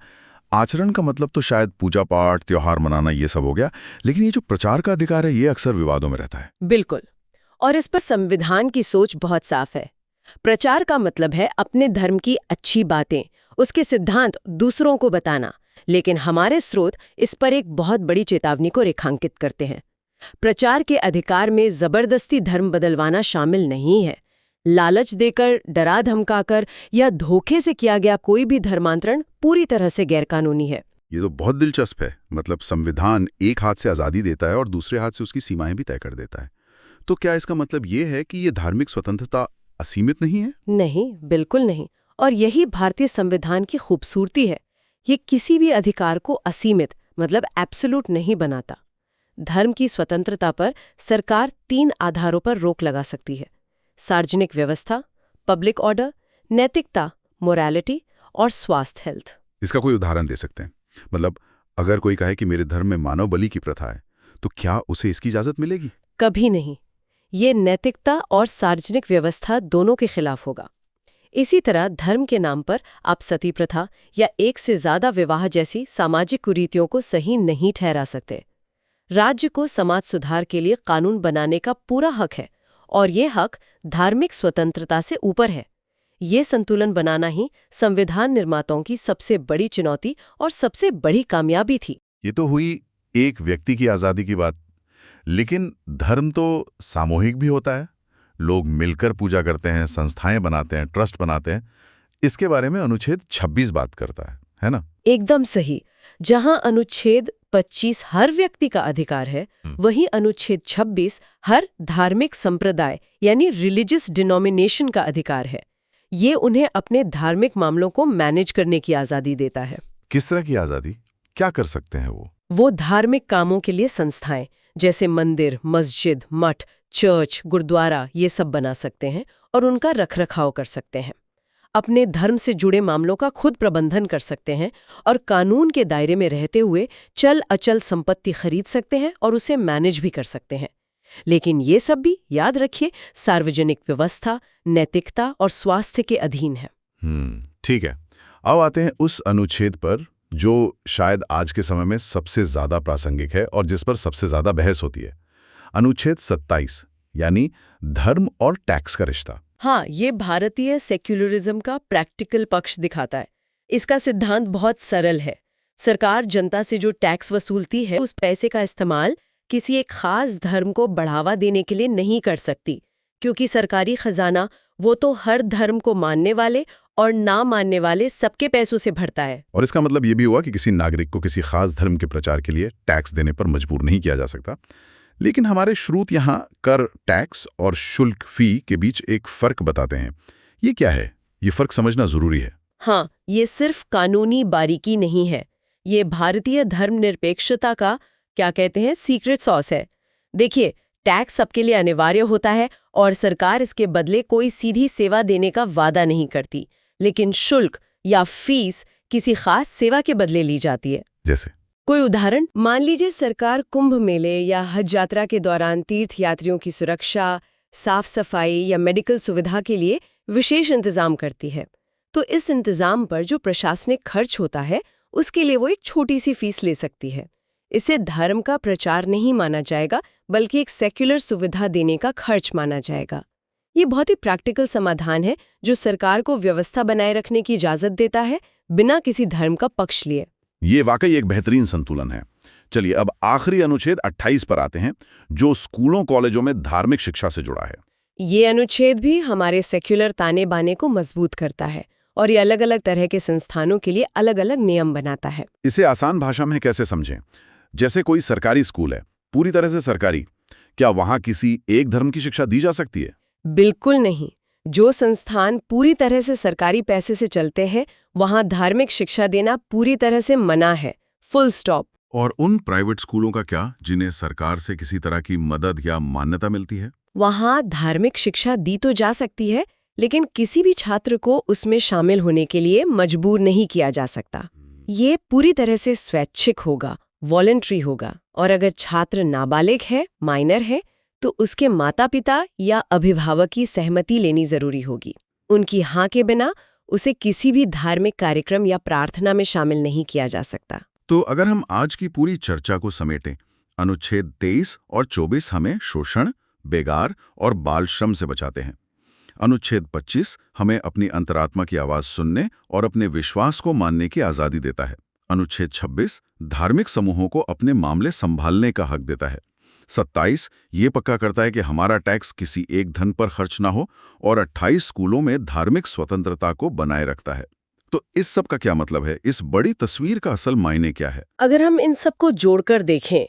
आचरण का मतलब तो शायद पूजा पाठ, त्योहार मनाना ये सब हो गया, लेकिन ये जो प्रचार का अधिकार है ये अक्सर विवादों में रहता है। बिल्कुल। और इस पर संविधान की सोच बहुत साफ है। प्रचार का मतलब है अपने धर्म की अच्छी बातें, उसके सिद्धांत दूसरों को बताना। लेकिन हमारे स्रोत इस पर एक बहुत बड़ी चेतावनी को रेखांकित करते हैं। प्रचार के अधिकार में जबरदस्ती धर्म बदलवाना शामिल नहीं है। लालच देकर, डरा धमकाकर या धोखे से किया गया कोई भी धर्मांतरण पूरी तरह से गैरकानूनी है। ये तो बहुत दिलचस्प है। मतलब संविधान एक हाथ से आज़ादी देता है और दूसरे हाथ से उसकी सीमाएं भी तय कर देता है। तो क्या इसका मतलब ये है कि ये धार्मिक स्वतंत्रता असीमित नहीं है? नहीं, बिल्कुल नहीं। और यही भारतीय संविधान की खूबसूरती है। ये किसी भी अधिकार को असीमित मतलब एब्सोल्यूट नहीं बनाता। धर्म की स्वतंत्रता पर सरकार 3 आधारों पर रोक लगा सकती है: सार्वजनिक व्यवस्था, पब्लिक ऑर्डर, नैतिकता, मोरालिटी और स्वास्थ्य हेल्थ। इसका कोई उदाहरण दे सकते हैं? मतलब अगर कोई कहे कि मेरे धर्म में मानव बलि की प्रथा है, तो क्या उसे इसकी इजाजत मिलेगी? कभी नहीं। ये नैतिकता और सार्वजनिक व्यवस्था दोनों के खिलाफ होगा। इसी तरह धर्म के नाम पर आप सती प्रथा या एक से ज्यादा विवाह जैसी सामाजिक कुरीतियों को सही नहीं ठहरा सकते। राज्य को समाज सुधार के लिए कानून बनाने का पूरा हक है और ये हक धार्मिक स्वतंत्रता से ऊपर है। ये संतुलन बनाना ही संविधान निर्माताओं की सबसे बड़ी चुनौती और सबसे बड़ी कामयाबी थी। ये तो हुई एक व्यक्ति की आज़ादी की बात, लेकिन धर्म तो सामूहिक भी होता है। लोग मिलकर पूजा करते हैं, संस्थाएं बनाते हैं, ट्रस्ट बनाते हैं। इसके बारे में अनुच्छेद 26 बात करता है ना? एकदम सही। जहां अनुच्छेद 25 हर व्यक्ति का अधिकार है, वहीं अनुच्छेद 26 हर धार्मिक संप्रदाय यानी रिलीजियस डिनोमिनेशन का अधिकार है। ये उन्हें अपने धार्मिक मामलों को मैनेज करने की आज़ादी देता है। किस तरह की आज़ादी? क्या कर सकते हैं वो? वो धार्मिक कामों के लिए संस्थाएं जैसे मंदिर, मस्जिद, मठ, चर्च, गुरुद्वारा ये सब बना सकते हैं और उनका रखरखाव कर सकते हैं। अपने धर्म से जुड़े मामलों का खुद प्रबंधन कर सकते हैं और कानून के दायरे में रहते हुए चल अचल संपत्ति खरीद सकते हैं और उसे मैनेज भी कर सकते हैं। लेकिन ये सब भी, याद रखिए, सार्वजनिक व्यवस्था, नैतिकता और स्वास्थ्य के अधीन है। ठीक है। अब आते हैं उस अनुच्छेद पर जो शायद आज के समय में सबसे ज्यादा प्रासंगिक है और जिस पर सबसे ज्यादा बहस होती है। अनुच्छेद 27 यानी धर्म और टैक्स का रिश्ता। हाँ, ये भारतीय सेक्युलरिज्म का प्रैक्टिकल पक्ष दिखाता है। इसका सिद्धांत बहुत सरल है। सरकार जनता से जो टैक्स वसूलती है, उस पैसे का इस्तेमाल किसी एक खास धर्म को बढ़ावा देने के लिए नहीं कर सकती, क्योंकि सरकारी खजाना वो तो हर धर्म को मानने वाले और ना मानने वाले सबके पैसों से भरता है। और इसका मतलब ये भी हुआ कि किसी नागरिक को किसी खास धर्म के प्रचार के लिए टैक्स देने पर मजबूर नहीं किया जा सकता। लेकिन हमारे श्रुत यहाँ कर, टैक्स और शुल्क फी के बीच एक फर्क बताते हैं। ये क्या है? ये फर्क समझना जरूरी है। हाँ, ये सिर्फ कानूनी बारीकी नहीं है। ये भारतीय धर्मनिरपेक्षता का, क्या कहते हैं, सीक्रेट सॉस है। देखिए, टैक्स सबके लिए अनिवार्य होता है और सरकार इसके बदले कोई सीधी सेवा देने का वादा नहीं करती, लेकिन शुल्क या फीस किसी खास सेवा के बदले ली जाती है। जैसे कोई उदाहरण, मान लीजिए सरकार कुंभ मेले या हज यात्रा के दौरान तीर्थ यात्रियों की सुरक्षा, साफ सफाई या मेडिकल सुविधा के लिए विशेष इंतजाम करती है। तो इस इंतजाम पर जो प्रशासनिक खर्च होता है, उसके लिए वो एक छोटी सी फीस ले सकती है। इसे धर्म का प्रचार नहीं माना जाएगा, बल्कि एक सेक्युलर सुविधा देने का खर्च माना जाएगा। ये बहुत ही प्रैक्टिकल समाधान है जो सरकार को व्यवस्था बनाए रखने की इजाजत देता है, बिना किसी धर्म का पक्ष लिए। ये वाकई एक बेहतरीन संतुलन है। चलिए अब आखिरी अनुच्छेद 28 पर आते हैं, जो स्कूलों कॉलेजों में धार्मिक शिक्षा से जुड़ा है। ये अनुच्छेद भी हमारे सेक्युलर ताने बाने को मजबूत करता है और ये अलग अलग तरह के संस्थानों के लिए अलग अलग नियम बनाता है। इसे आसान भाषा में कैसे समझें? जैसे कोई सरकारी स्कूल है, पूरी तरह से सरकारी, क्या वहां किसी एक धर्म की शिक्षा दी जा सकती है? बिल्कुल नहीं। जो संस्थान पूरी तरह से सरकारी पैसे से चलते हैं, वहां धार्मिक शिक्षा देना पूरी तरह से मना है, फुल स्टॉप। और उन प्राइवेट स्कूलों का क्या, जिन्हें सरकार से किसी तरह की मदद या मान्यता मिलती है? वहां धार्मिक शिक्षा दी तो जा सकती है, लेकिन किसी भी छात्र को उसमें शामिल होने के लिए मजबूर नहीं किया जा सकता। ये पूरी तरह से स्वैच्छिक होगा, वॉलंटरी होगा। और अगर छात्र नाबालिग है, माइनर है, तो उसके माता पिता या अभिभावक की सहमति लेनी जरूरी होगी। उनकी हाँ के बिना उसे किसी भी धार्मिक कार्यक्रम या प्रार्थना में शामिल नहीं किया जा सकता। तो अगर हम आज की पूरी चर्चा को समेटें, अनुच्छेद 23 और 24 हमें शोषण, बेगार और बाल श्रम से बचाते हैं। अनुच्छेद 25 हमें अपनी अंतरात्मा की आवाज सुनने और अपने विश्वास को मानने की आज़ादी देता है। अनुच्छेद 26 धार्मिक समूहों को अपने मामले संभालने का हक देता है। 27 ये पक्का करता है कि हमारा टैक्स किसी एक धन पर खर्च ना हो, और 28 स्कूलों में धार्मिक स्वतंत्रता को बनाए रखता है। तो इस सब का क्या मतलब है? इस बड़ी तस्वीर का असल मायने क्या है? अगर हम इन सबको जोड़कर देखें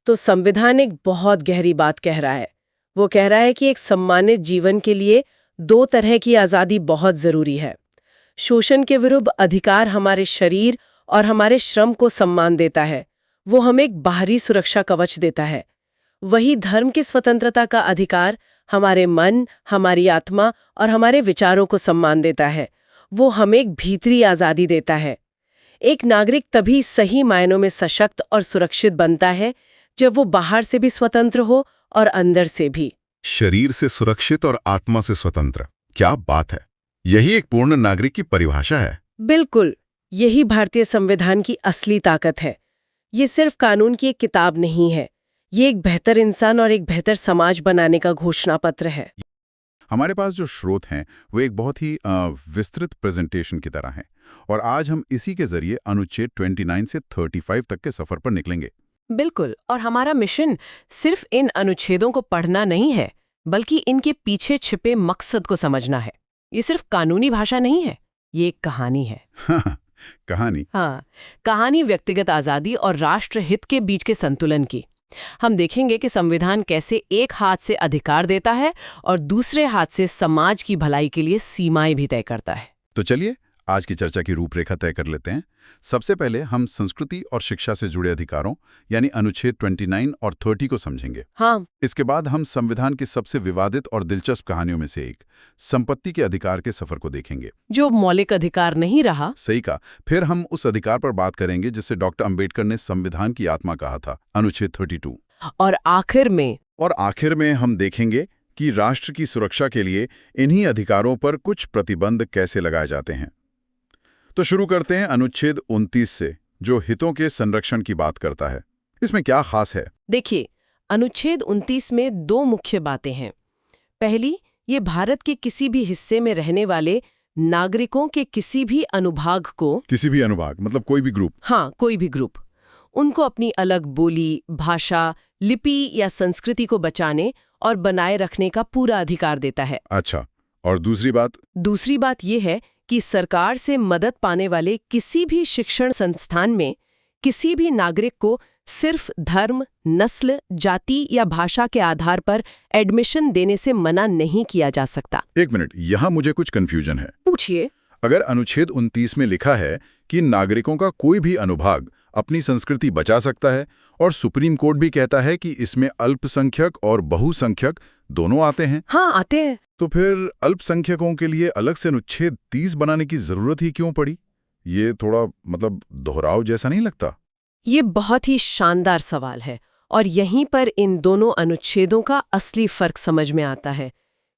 तो संविधान एक बहुत गहरी बात कह रहा है। वो कह रहा है कि एक सम्मानित जीवन के लिए 2 तरह की आज़ादी बहुत ज़रूरी है। शोषण के विरुद्ध अधिकार हमारे शरीर और हमारे श्रम को सम्मान देता है, वो हमें एक बाहरी सुरक्षा कवच देता है। वही धर्म की स्वतंत्रता का अधिकार हमारे मन, हमारी आत्मा और हमारे विचारों को सम्मान देता है, वो हमें एक भीतरी आज़ादी देता है। एक नागरिक तभी सही मायनों में सशक्त और सुरक्षित बनता है जब वो बाहर से भी स्वतंत्र हो और अंदर से भी। शरीर से सुरक्षित और आत्मा से स्वतंत्र, क्या बात है! यही एक पूर्ण नागरिक की परिभाषा है। बिल्कुल, यही भारतीय संविधान की असली ताकत है। ये सिर्फ कानून की एक किताब नहीं है, ये एक बेहतर इंसान और एक बेहतर समाज बनाने का घोषणा पत्र है। हमारे पास जो स्रोत हैं वो एक बहुत ही विस्तृत प्रेजेंटेशन की तरह हैं, और आज हम इसी के जरिए अनुच्छेद 29 से 35 तक के सफर पर निकलेंगे। बिल्कुल, और हमारा मिशन सिर्फ इन अनुच्छेदों को पढ़ना नहीं है, बल्कि इनके पीछे छिपे मकसद को समझना है। ये सिर्फ कानूनी भाषा नहीं है, ये एक कहानी है। कहानी? हाँ, कहानी व्यक्तिगत आज़ादी और राष्ट्र हित के बीच के संतुलन की। हम देखेंगे कि संविधान कैसे एक हाथ से अधिकार देता है और दूसरे हाथ से समाज की भलाई के लिए सीमाएं भी तय करता है। तो चलिए आज की चर्चा की रूपरेखा तय कर लेते हैं। सबसे पहले हम संस्कृति और शिक्षा से जुड़े अधिकारों यानी अनुच्छेद 29 और 30 को समझेंगे। हाँ, इसके बाद हम संविधान की सबसे विवादित और दिलचस्प कहानियों में से एक संपत्ति के अधिकार के सफर को देखेंगे, जो मौलिक अधिकार नहीं रहा। सही कहा। फिर हम उस अधिकार पर बात करेंगे जिसे डॉक्टर अंबेडकर ने संविधान की आत्मा कहा था, अनुच्छेद 32। और आखिर में हम देखेंगे कि राष्ट्र की सुरक्षा के लिए इन्हीं अधिकारों पर कुछ प्रतिबंध कैसे लगाए जाते हैं। तो शुरू करते हैं अनुच्छेद 29 से, जो हितों के संरक्षण की बात करता है। इसमें क्या खास है? देखिए, अनुच्छेद 29 में 2 मुख्य बातें हैं। पहली, ये भारत के किसी भी हिस्से में रहने वाले नागरिकों के किसी भी अनुभाग को, किसी भी अनुभाग मतलब कोई भी ग्रुप, हाँ, कोई भी ग्रुप, उनको अपनी अलग बोली, भाषा, लिपि या संस्कृति को बचाने और बनाए रखने का पूरा अधिकार देता है। अच्छा, और दूसरी बात ये है कि सरकार से मदद पाने वाले किसी भी शिक्षण संस्थान में किसी भी नागरिक को सिर्फ धर्म, नस्ल, जाति या भाषा के आधार पर एडमिशन देने से मना नहीं किया जा सकता। एक मिनट, यहाँ मुझे कुछ कंफ्यूजन है। पूछिए। अगर अनुच्छेद 29 में लिखा है कि नागरिकों का कोई भी अनुभाग अपनी संस्कृति बचा सकता है, और सुप्रीम कोर्ट भी कहता है कि इसमें अल्पसंख्यक और बहुसंख्यक दोनों आते हैं। हाँ, आते हैं। तो फिर अल्पसंख्यकों के लिए अलग से अनुच्छेद 30 बनाने की जरूरत ही क्यों पड़ी? ये थोड़ा दोहराव जैसा नहीं लगता? ये बहुत ही शानदार सवाल है, और यहीं पर इन दोनों अनुच्छेदों का असली फर्क समझ में आता है।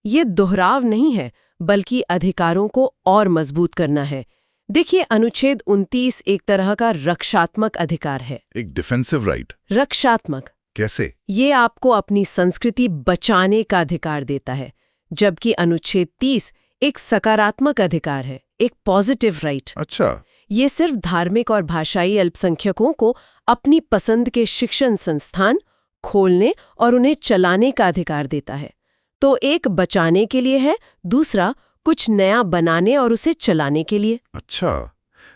ये दोहराव नहीं है, बल्कि अधिकारों को और मजबूत करना है। देखिए, अनुच्छेद 29 एक तरह का रक्षात्मक अधिकार है। एक डिफेंसिव राइट? रक्षात्मक कैसे? ये आपको अपनी संस्कृति बचाने का अधिकार देता है, जबकि अनुच्छेद 30 एक सकारात्मक अधिकार है, एक पॉजिटिव राइट। अच्छा। ये सिर्फ धार्मिक और भाषाई अल्पसंख्यकों को अपनी पसंद के शिक्षण संस्थान खोलने और उन्हें चलाने का अधिकार देता है। तो एक बचाने के लिए है, दूसरा कुछ नया बनाने और उसे चलाने के लिए। अच्छा,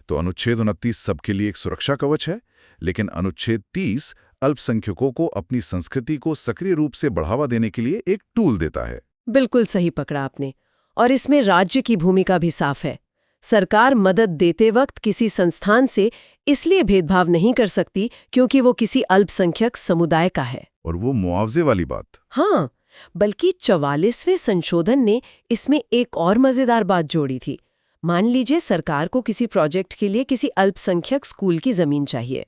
तो अनुच्छेद 29 सबके लिए एक सुरक्षा कवच है, लेकिन अनुच्छेद 30 अल्पसंख्यकों को अपनी संस्कृति को सक्रिय रूप से बढ़ावा देने के लिए एक टूल देता है। बिल्कुल सही पकड़ा आपने। और इसमें राज्य की भूमिका भी साफ है। सरकार मदद देते वक्त किसी संस्थान से इसलिए भेदभाव नहीं कर सकती क्योंकि वो किसी अल्पसंख्यक समुदाय का है। और वो मुआवजे वाली बात? हाँ, बल्कि 44वें संशोधन ने इसमें एक और मजेदार बात जोड़ी थी। मान लीजिए सरकार को किसी प्रोजेक्ट के लिए किसी अल्पसंख्यक स्कूल की जमीन चाहिए,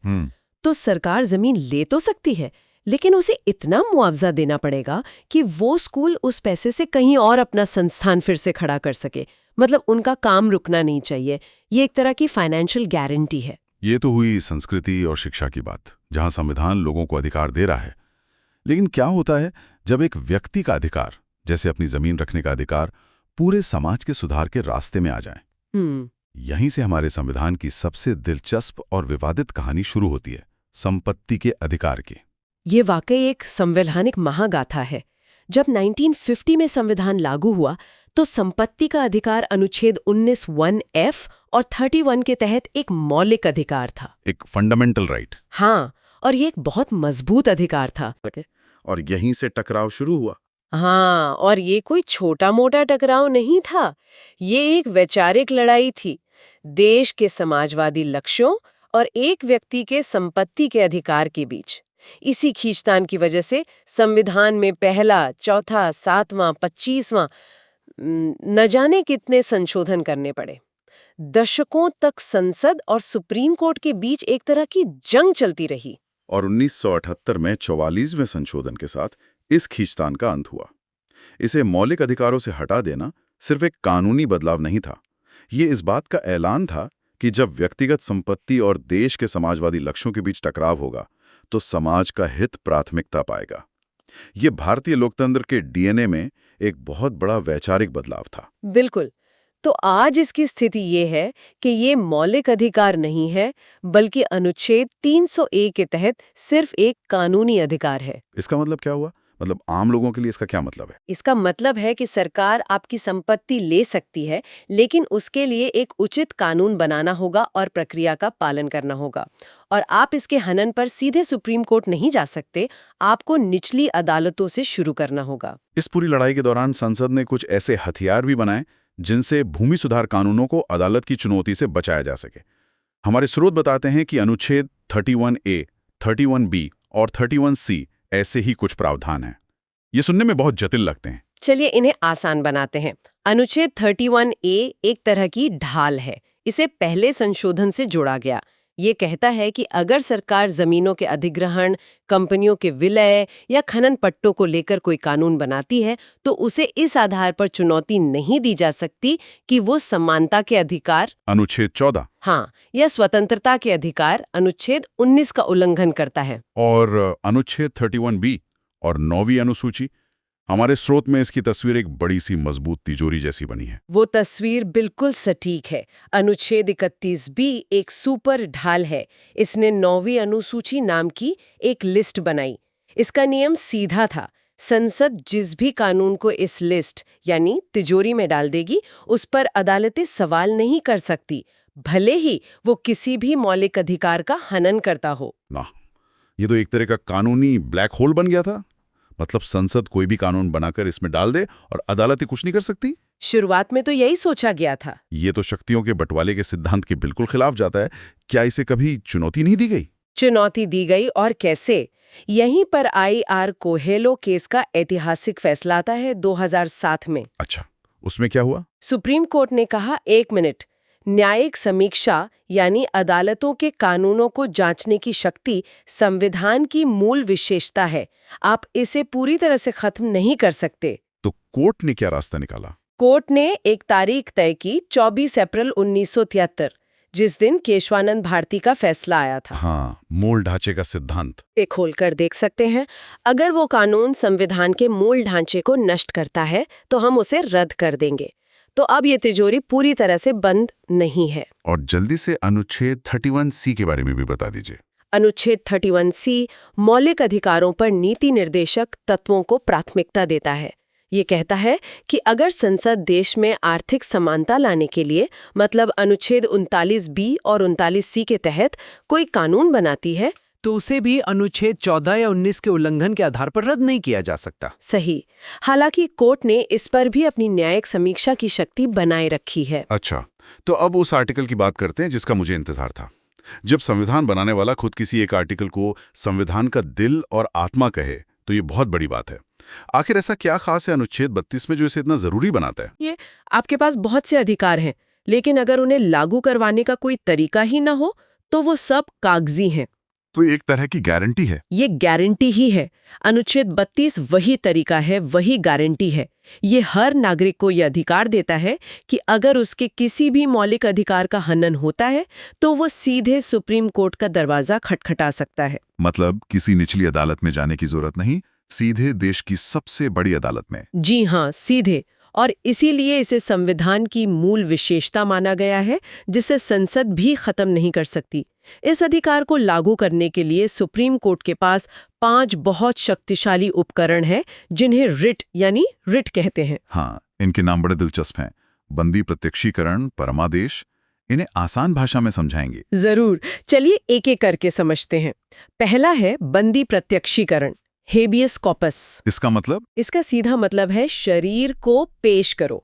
तो सरकार जमीन ले तो सकती है, लेकिन उसे इतना मुआवजा देना पड़ेगा कि वो स्कूल उस पैसे से कहीं और अपना संस्थान फिर से खड़ा कर सके। मतलब उनका काम रुकना नहीं चाहिए। ये एक तरह की फाइनेंशियल गारंटी है। ये तो हुई संस्कृति और शिक्षा की बात, जहां संविधान लोगों को अधिकार दे रहा है। लेकिन क्या होता है जब एक व्यक्ति का अधिकार, जैसे अपनी जमीन रखने का अधिकार, पूरे समाज के सुधार के रास्ते में आ जाए? यहीं से हमारे संविधान की सबसे दिलचस्प और विवादित कहानी शुरू होती है, संपत्ति के अधिकार की। ये वाकई एक संवैधानिक महागाथा है। जब 1950 में संविधान लागू हुआ तो संपत्ति का अधिकार अनुच्छेद 19(1)(f) और 31 के तहत एक मौलिक अधिकार था। एक फंडामेंटल राइट। हाँ, और ये एक बहुत मजबूत अधिकार था। और यहीं से टकराव शुरू हुआ। हाँ, और ये कोई छोटा मोटा टकराव नहीं था। ये एक वैचारिक लड़ाई थी, देश के समाजवादी लक्ष्यों और एक व्यक्ति के संपत्ति के अधिकार के बीच। इसी खींचतान की वजह से संविधान में पहला, चौथा, 7वां, 25वां न जाने कितने संशोधन करने पड़े। दशकों तक संसद और सुप्रीम कोर्ट के बीच एक तरह की जंग चलती रही। और 1978 में 44वें संशोधन के साथ इस खींचतान का अंत हुआ। इसे मौलिक अधिकारों से हटा देना सिर्फ एक कानूनी बदलाव नहीं था, ये इस बात का ऐलान था कि जब व्यक्तिगत संपत्ति और देश के समाजवादी लक्ष्यों के बीच टकराव होगा तो समाज का हित प्राथमिकता पाएगा। ये भारतीय लोकतंत्र के डीएनए में एक बहुत बड़ा वैचारिक बदलाव था। बिल्कुल। तो आज इसकी स्थिति ये है कि ये मौलिक अधिकार नहीं है, बल्कि अनुच्छेद 301 के तहत सिर्फ एक कानूनी अधिकार है। इसका मतलब क्या हुआ? मतलब आम लोगों के लिए इसका क्या मतलब है? इसका मतलब है कि सरकार आपकी संपत्ति ले सकती है, लेकिन उसके लिए एक उचित कानून बनाना होगा और प्रक्रिया का पालन करना होगा। और आप इसके हनन पर सीधे सुप्रीम कोर्ट नहीं जा सकते, आपको निचली अदालतों से शुरू करना होगा। इस पूरी लड़ाई के दौरान संसद ने कुछ ऐसे हथियार भी बनाए जिनसे भूमि सुधार कानूनों को अदालत की चुनौती से बचाया जा सके। हमारे स्रोत बताते हैं कि अनुच्छेद 31A, 31B और 31C ऐसे ही कुछ प्रावधान हैं। ये सुनने में बहुत जटिल लगते हैं। चलिए इन्हें आसान बनाते हैं। अनुच्छेद 31A एक तरह की ढाल है। इसे पहले संशोधन से जोड़ा गया। ये कहता है कि अगर सरकार जमीनों के अधिग्रहण, कंपनियों के विलय या खनन पट्टों को लेकर कोई कानून बनाती है तो उसे इस आधार पर चुनौती नहीं दी जा सकती कि वो समानता के अधिकार, अनुच्छेद 14, हाँ, या स्वतंत्रता के अधिकार, अनुच्छेद 19 का उल्लंघन करता है। और अनुच्छेद 31B और 9वीं अनुसूची, हमारे स्रोत में इसकी तस्वीर एक बड़ी सी मजबूत तिजोरी जैसी बनी है। वो तस्वीर बिल्कुल सटीक है। अनुच्छेद 31B एक सुपर ढाल है। इसने 9वीं अनुसूची नाम की एक लिस्ट बनाई। इसका नियम सीधा था, संसद जिस भी कानून को इस लिस्ट यानी तिजोरी में डाल देगी, उस पर अदालतें सवाल नहीं कर सकती, भले ही वो किसी भी मौलिक अधिकार का हनन करता हो। ना, ये तो एक तरह का कानूनी ब्लैक होल बन गया था। मतलब संसद कोई भी कानून बनाकर इसमें डाल दे और अदालतें कुछ नहीं कर सकती। शुरुआत में तो यही सोचा गया था। ये तो शक्तियों के बंटवारे के सिद्धांत के बिल्कुल खिलाफ जाता है। क्या इसे कभी चुनौती नहीं दी गई? चुनौती दी गई, और कैसे। यहीं पर IR कोहेलो केस का ऐतिहासिक फैसला आता है 2007 में। अच्छा, उसमें क्या हुआ? सुप्रीम कोर्ट ने कहा, एक मिनट, न्यायिक समीक्षा यानी अदालतों के कानूनों को जांचने की शक्ति संविधान की मूल विशेषता है, आप इसे पूरी तरह से खत्म नहीं कर सकते। तो कोर्ट ने क्या रास्ता निकाला? कोर्ट ने एक तारीख तय की, 24 अप्रैल 1973, जिस दिन केशवानंद भारती का फैसला आया था। हाँ, मूल ढांचे का सिद्धांत। ये खोलकर देख सकते हैं। अगर वो कानून संविधान के मूल ढांचे को नष्ट करता है तो हम उसे रद्द कर देंगे। तो अब ये तिजोरी पूरी तरह से बंद नहीं है। और जल्दी से अनुच्छेद 31C के बारे में भी बता दीजिए। अनुच्छेद 31C मौलिक अधिकारों पर नीति निर्देशक तत्वों को प्राथमिकता देता है। ये कहता है कि अगर संसद देश में आर्थिक समानता लाने के लिए, मतलब अनुच्छेद 39B और 39C के तहत कोई कानून बनाती है, तो उसे भी अनुच्छेद 14 या 19 के उल्लंघन के आधार पर रद्द नहीं किया जा सकता। सही। हालांकि कोर्ट ने इस पर भी अपनी न्यायिक समीक्षा की शक्ति बनाए रखी है। अच्छा, तो अब उस आर्टिकल की बात करते हैं जिसका मुझे इंतजार था। जब संविधान बनाने वाला खुद किसी एक आर्टिकल को संविधान का दिल और आत्मा कहे तो ये बहुत बड़ी बात है। आखिर ऐसा क्या खास है अनुच्छेद 32 में जो इसे इतना जरूरी बनाता है? ये आपके पास बहुत से अधिकार हैं, लेकिन अगर उन्हें लागू करवाने का कोई तरीका ही ना हो तो वो सब कागजी हैं। तो एक तरह की गारंटी है। ये गारंटी ही है। अनुच्छेद 32 वही तरीका है, वही गारंटी है। ये हर नागरिक को यह अधिकार देता है कि अगर उसके किसी भी मौलिक अधिकार का हनन होता है तो वो सीधे सुप्रीम कोर्ट का दरवाजा खटखटा सकता है। मतलब किसी निचली अदालत में जाने की जरूरत नहीं, सीधे देश की सबसे बड़ी अदालत में। जी हाँ, सीधे। और इसीलिए इसे संविधान की मूल विशेषता माना गया है, जिसे संसद भी खत्म नहीं कर सकती। इस अधिकार को लागू करने के लिए सुप्रीम कोर्ट के पास 5 बहुत शक्तिशाली उपकरण हैं, जिन्हें रिट कहते हैं। हाँ, इनके नाम बड़े दिलचस्प हैं। बंदी प्रत्यक्षीकरण, परमादेश। इन्हें आसान भाषा में समझाएंगे। जरूर, चलिए एक एक करके समझते हैं। पहला है बंदी प्रत्यक्षीकरण, हेबियस कॉर्पस। इसका मतलब? इसका सीधा मतलब है शरीर को पेश करो।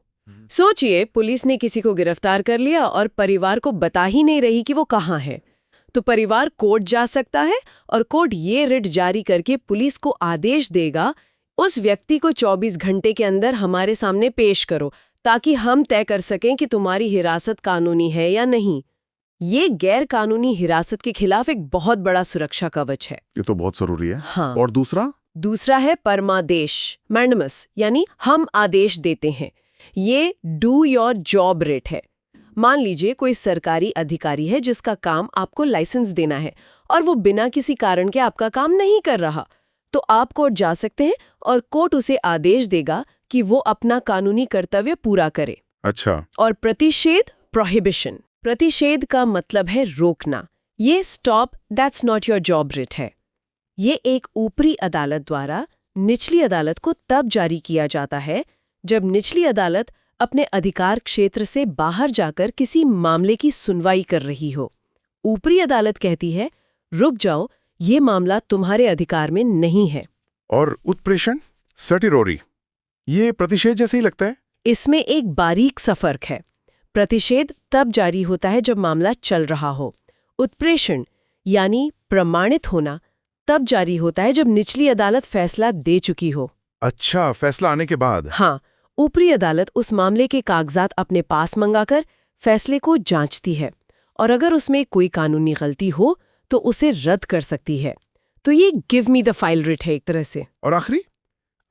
सोचिए, पुलिस ने किसी को गिरफ्तार कर लिया और परिवार को बता ही नहीं रही कि वो कहाँ है। तो परिवार कोर्ट जा सकता है और कोर्ट ये रिट जारी करके पुलिस को आदेश देगा, उस व्यक्ति को 24 घंटे के अंदर हमारे सामने पेश करो, ताकि हम तय कर सकें कि तुम्हारी हिरासत कानूनी है या नहीं। ये गैर कानूनी हिरासत के खिलाफ एक बहुत बड़ा सुरक्षा कवच है। ये तो बहुत जरूरी है। हाँ। और दूसरा है परमादेश, मैंडमस, यानी हम आदेश देते हैं। ये डू योर जॉब रिट है। मान लीजिए कोई सरकारी अधिकारी है जिसका काम आपको लाइसेंस देना है और वो बिना किसी कारण के आपका काम नहीं कर रहा, तो आप कोर्ट जा सकते हैं और कोर्ट उसे आदेश देगा कि वो अपना कानूनी कर्तव्य पूरा करे। अच्छा। और प्रतिषेध, प्रोहिबिशन। प्रतिषेध का मतलब है रोकना। ये stop that's not your job writ है। ये एक ऊपरी अदालत द्वारा निचली अदालत को तब जारी किया जाता है जब निचली अदालत अपने अधिकार क्षेत्र से बाहर जाकर किसी मामले की सुनवाई कर रही हो। ऊपरी अदालत कहती है, रुक जाओ, ये मामला तुम्हारे अधिकार में नहीं है। और उत्प्रेषण, सर्टिरोरी, ये प्रतिषेध जैसे ही लगता है। इसमें एक बारीक सा फर्क है। प्रतिषेध तब जारी होता है जब मामला चल रहा हो। उत्प्रेषण यानी प्रमाणित होना तब जारी होता है जब निचली अदालत फैसला दे चुकी हो। अच्छा, फैसला आने के बाद। हाँ, ऊपरी अदालत उस मामले के कागजात अपने पास मंगाकर फैसले को जांचती है और अगर उसमें कोई कानूनी गलती हो तो उसे रद्द कर सकती है। तो ये give me the file writ है एक तरह से। और आखिरी,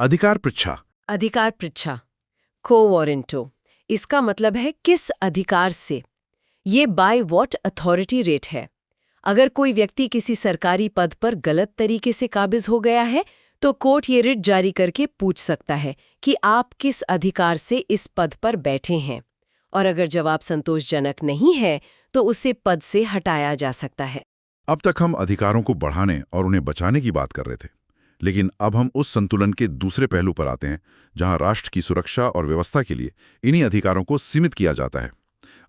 अधिकार पृच्छा। अधिकार पृच्छा, को वारंटो। इसका मतलब है किस अधिकार से। ये बाय व्हाट अथॉरिटी रेट है। अगर कोई व्यक्ति किसी सरकारी पद पर गलत तरीके से काबिज हो गया है तो कोर्ट ये रिट जारी करके पूछ सकता है कि आप किस अधिकार से इस पद पर बैठे हैं, और अगर जवाब संतोषजनक नहीं है तो उसे पद से हटाया जा सकता है। अब तक हम अधिकारों को बढ़ाने और उन्हें बचाने की बात कर रहे थे, लेकिन अब हम उस संतुलन के दूसरे पहलू पर आते हैं जहां राष्ट्र की सुरक्षा और व्यवस्था के लिए इन्हीं अधिकारों को सीमित किया जाता है।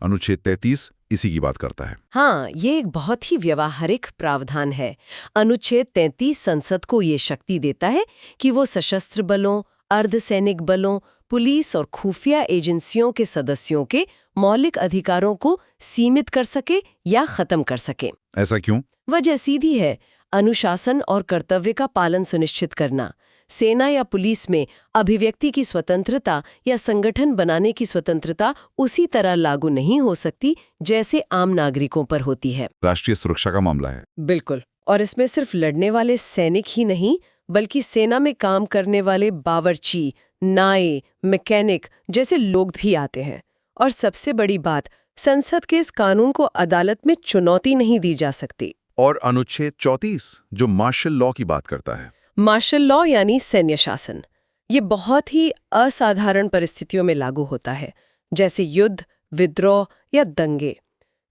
अनुच्छेद 33 इसी की बात करता है। हाँ, ये एक बहुत ही व्यावहारिक प्रावधान है। अनुच्छेद 33 संसद को ये शक्ति देता है कि वो सशस्त्र बलों, अर्धसैनिक बलों, पुलिस और खुफिया एजेंसियों के सदस्यों के मौलिक अधिकारों को सीमित कर सके या खत्म कर सके। ऐसा क्यों? वजह सीधी है, अनुशासन और कर्तव्य का पालन सुनिश्चित करना। सेना या पुलिस में अभिव्यक्ति की स्वतंत्रता या संगठन बनाने की स्वतंत्रता उसी तरह लागू नहीं हो सकती जैसे आम नागरिकों पर होती है। राष्ट्रीय सुरक्षा का मामला है। बिल्कुल। और इसमें सिर्फ लड़ने वाले सैनिक ही नहीं, बल्कि सेना में काम करने वाले बावर्ची, नाए, मैकेनिक जैसे लोग भी आते हैं। और सबसे बड़ी बात, संसद के इस कानून को अदालत में चुनौती नहीं दी जा सकती। और अनुच्छेद 34 जो मार्शल लॉ की बात करता है। मार्शल लॉ यानी सैन्य शासन, ये बहुत ही असाधारण परिस्थितियों में लागू होता है, जैसे युद्ध, विद्रोह या दंगे।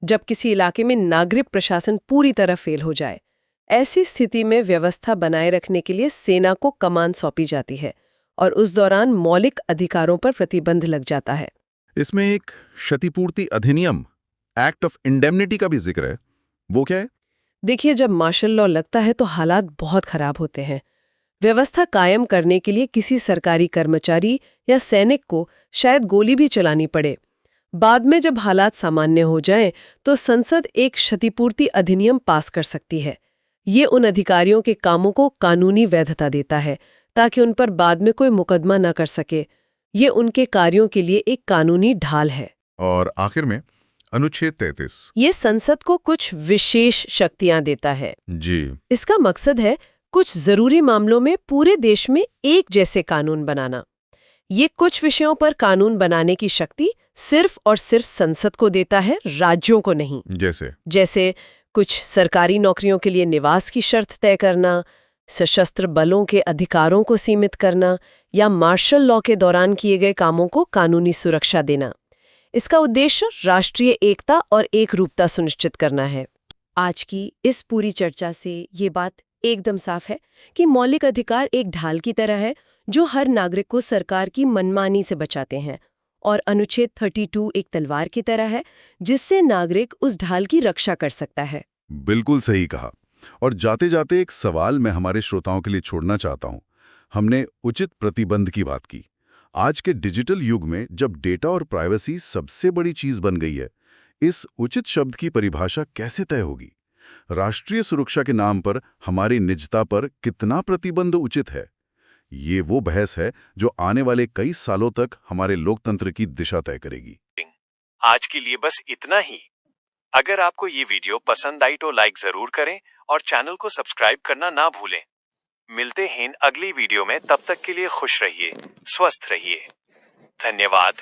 जब किसी इलाके में नागरिक प्रशासन पूरी तरह फेल हो जाए, ऐसी स्थिति में व्यवस्था बनाए रखने के लिए सेना को कमान सौंपी जाती है और उस दौरान मौलिक अधिकारों पर प्रतिबंध लग जाता है। इसमें एक क्षतिपूर्ति अधिनियम, एक्ट ऑफ इंडेमनिटी का भी जिक्र है। वो क्या है? देखिए, जब मार्शल लॉ लगता है तो हालात बहुत खराब होते हैं। व्यवस्था कायम करने के लिए किसी सरकारी कर्मचारी या सैनिक को शायद गोली भी चलानी पड़े। बाद में जब हालात सामान्य हो जाएं, तो संसद एक क्षतिपूर्ति अधिनियम पास कर सकती है। ये उन अधिकारियों के कामों को कानूनी वैधता देता है ताकि उन पर बाद में कोई मुकदमा न कर सके। ये उनके कार्यों के लिए एक कानूनी ढाल है। और आखिर में अनुच्छेद 33। ये संसद को कुछ विशेष शक्तियां देता है। जी। इसका मकसद है कुछ जरूरी मामलों में पूरे देश में एक जैसे कानून बनाना। ये कुछ विषयों पर कानून बनाने की शक्ति सिर्फ और सिर्फ संसद को देता है, राज्यों को नहीं। जैसे कुछ सरकारी नौकरियों के लिए निवास की शर्त तय करना, सशस्त्र बलों के अधिकारों को सीमित करना या मार्शल लॉ के दौरान किए गए कामों को कानूनी सुरक्षा देना। इसका उद्देश्य राष्ट्रीय एकता और एकरूपता सुनिश्चित करना है। आज की इस पूरी चर्चा से ये बात एकदम साफ है कि मौलिक अधिकार एक ढाल की तरह है जो हर नागरिक को सरकार की मनमानी से बचाते हैं, और अनुच्छेद 32 एक तलवार की तरह है जिससे नागरिक उस ढाल की रक्षा कर सकता है। बिल्कुल सही कहा। और जाते जाते एक सवाल मैं हमारे श्रोताओं के लिए छोड़ना चाहता हूं। हमने उचित प्रतिबंध की बात की। आज के डिजिटल युग में जब डेटा और प्राइवेसी सबसे बड़ी चीज बन गई है, इस उचित शब्द की परिभाषा कैसे तय होगी? राष्ट्रीय सुरक्षा के नाम पर हमारी निजता पर कितना प्रतिबंध उचित है? ये वो बहस है जो आने वाले कई सालों तक हमारे लोकतंत्र की दिशा तय करेगी। आज के लिए बस इतना ही। अगर आपको ये वीडियो पसंद आई तो लाइक जरूर करें और चैनल को सब्सक्राइब करना ना भूलें। मिलते हैं अगली वीडियो में, तब तक के लिए खुश रहिए, स्वस्थ रहिए। धन्यवाद।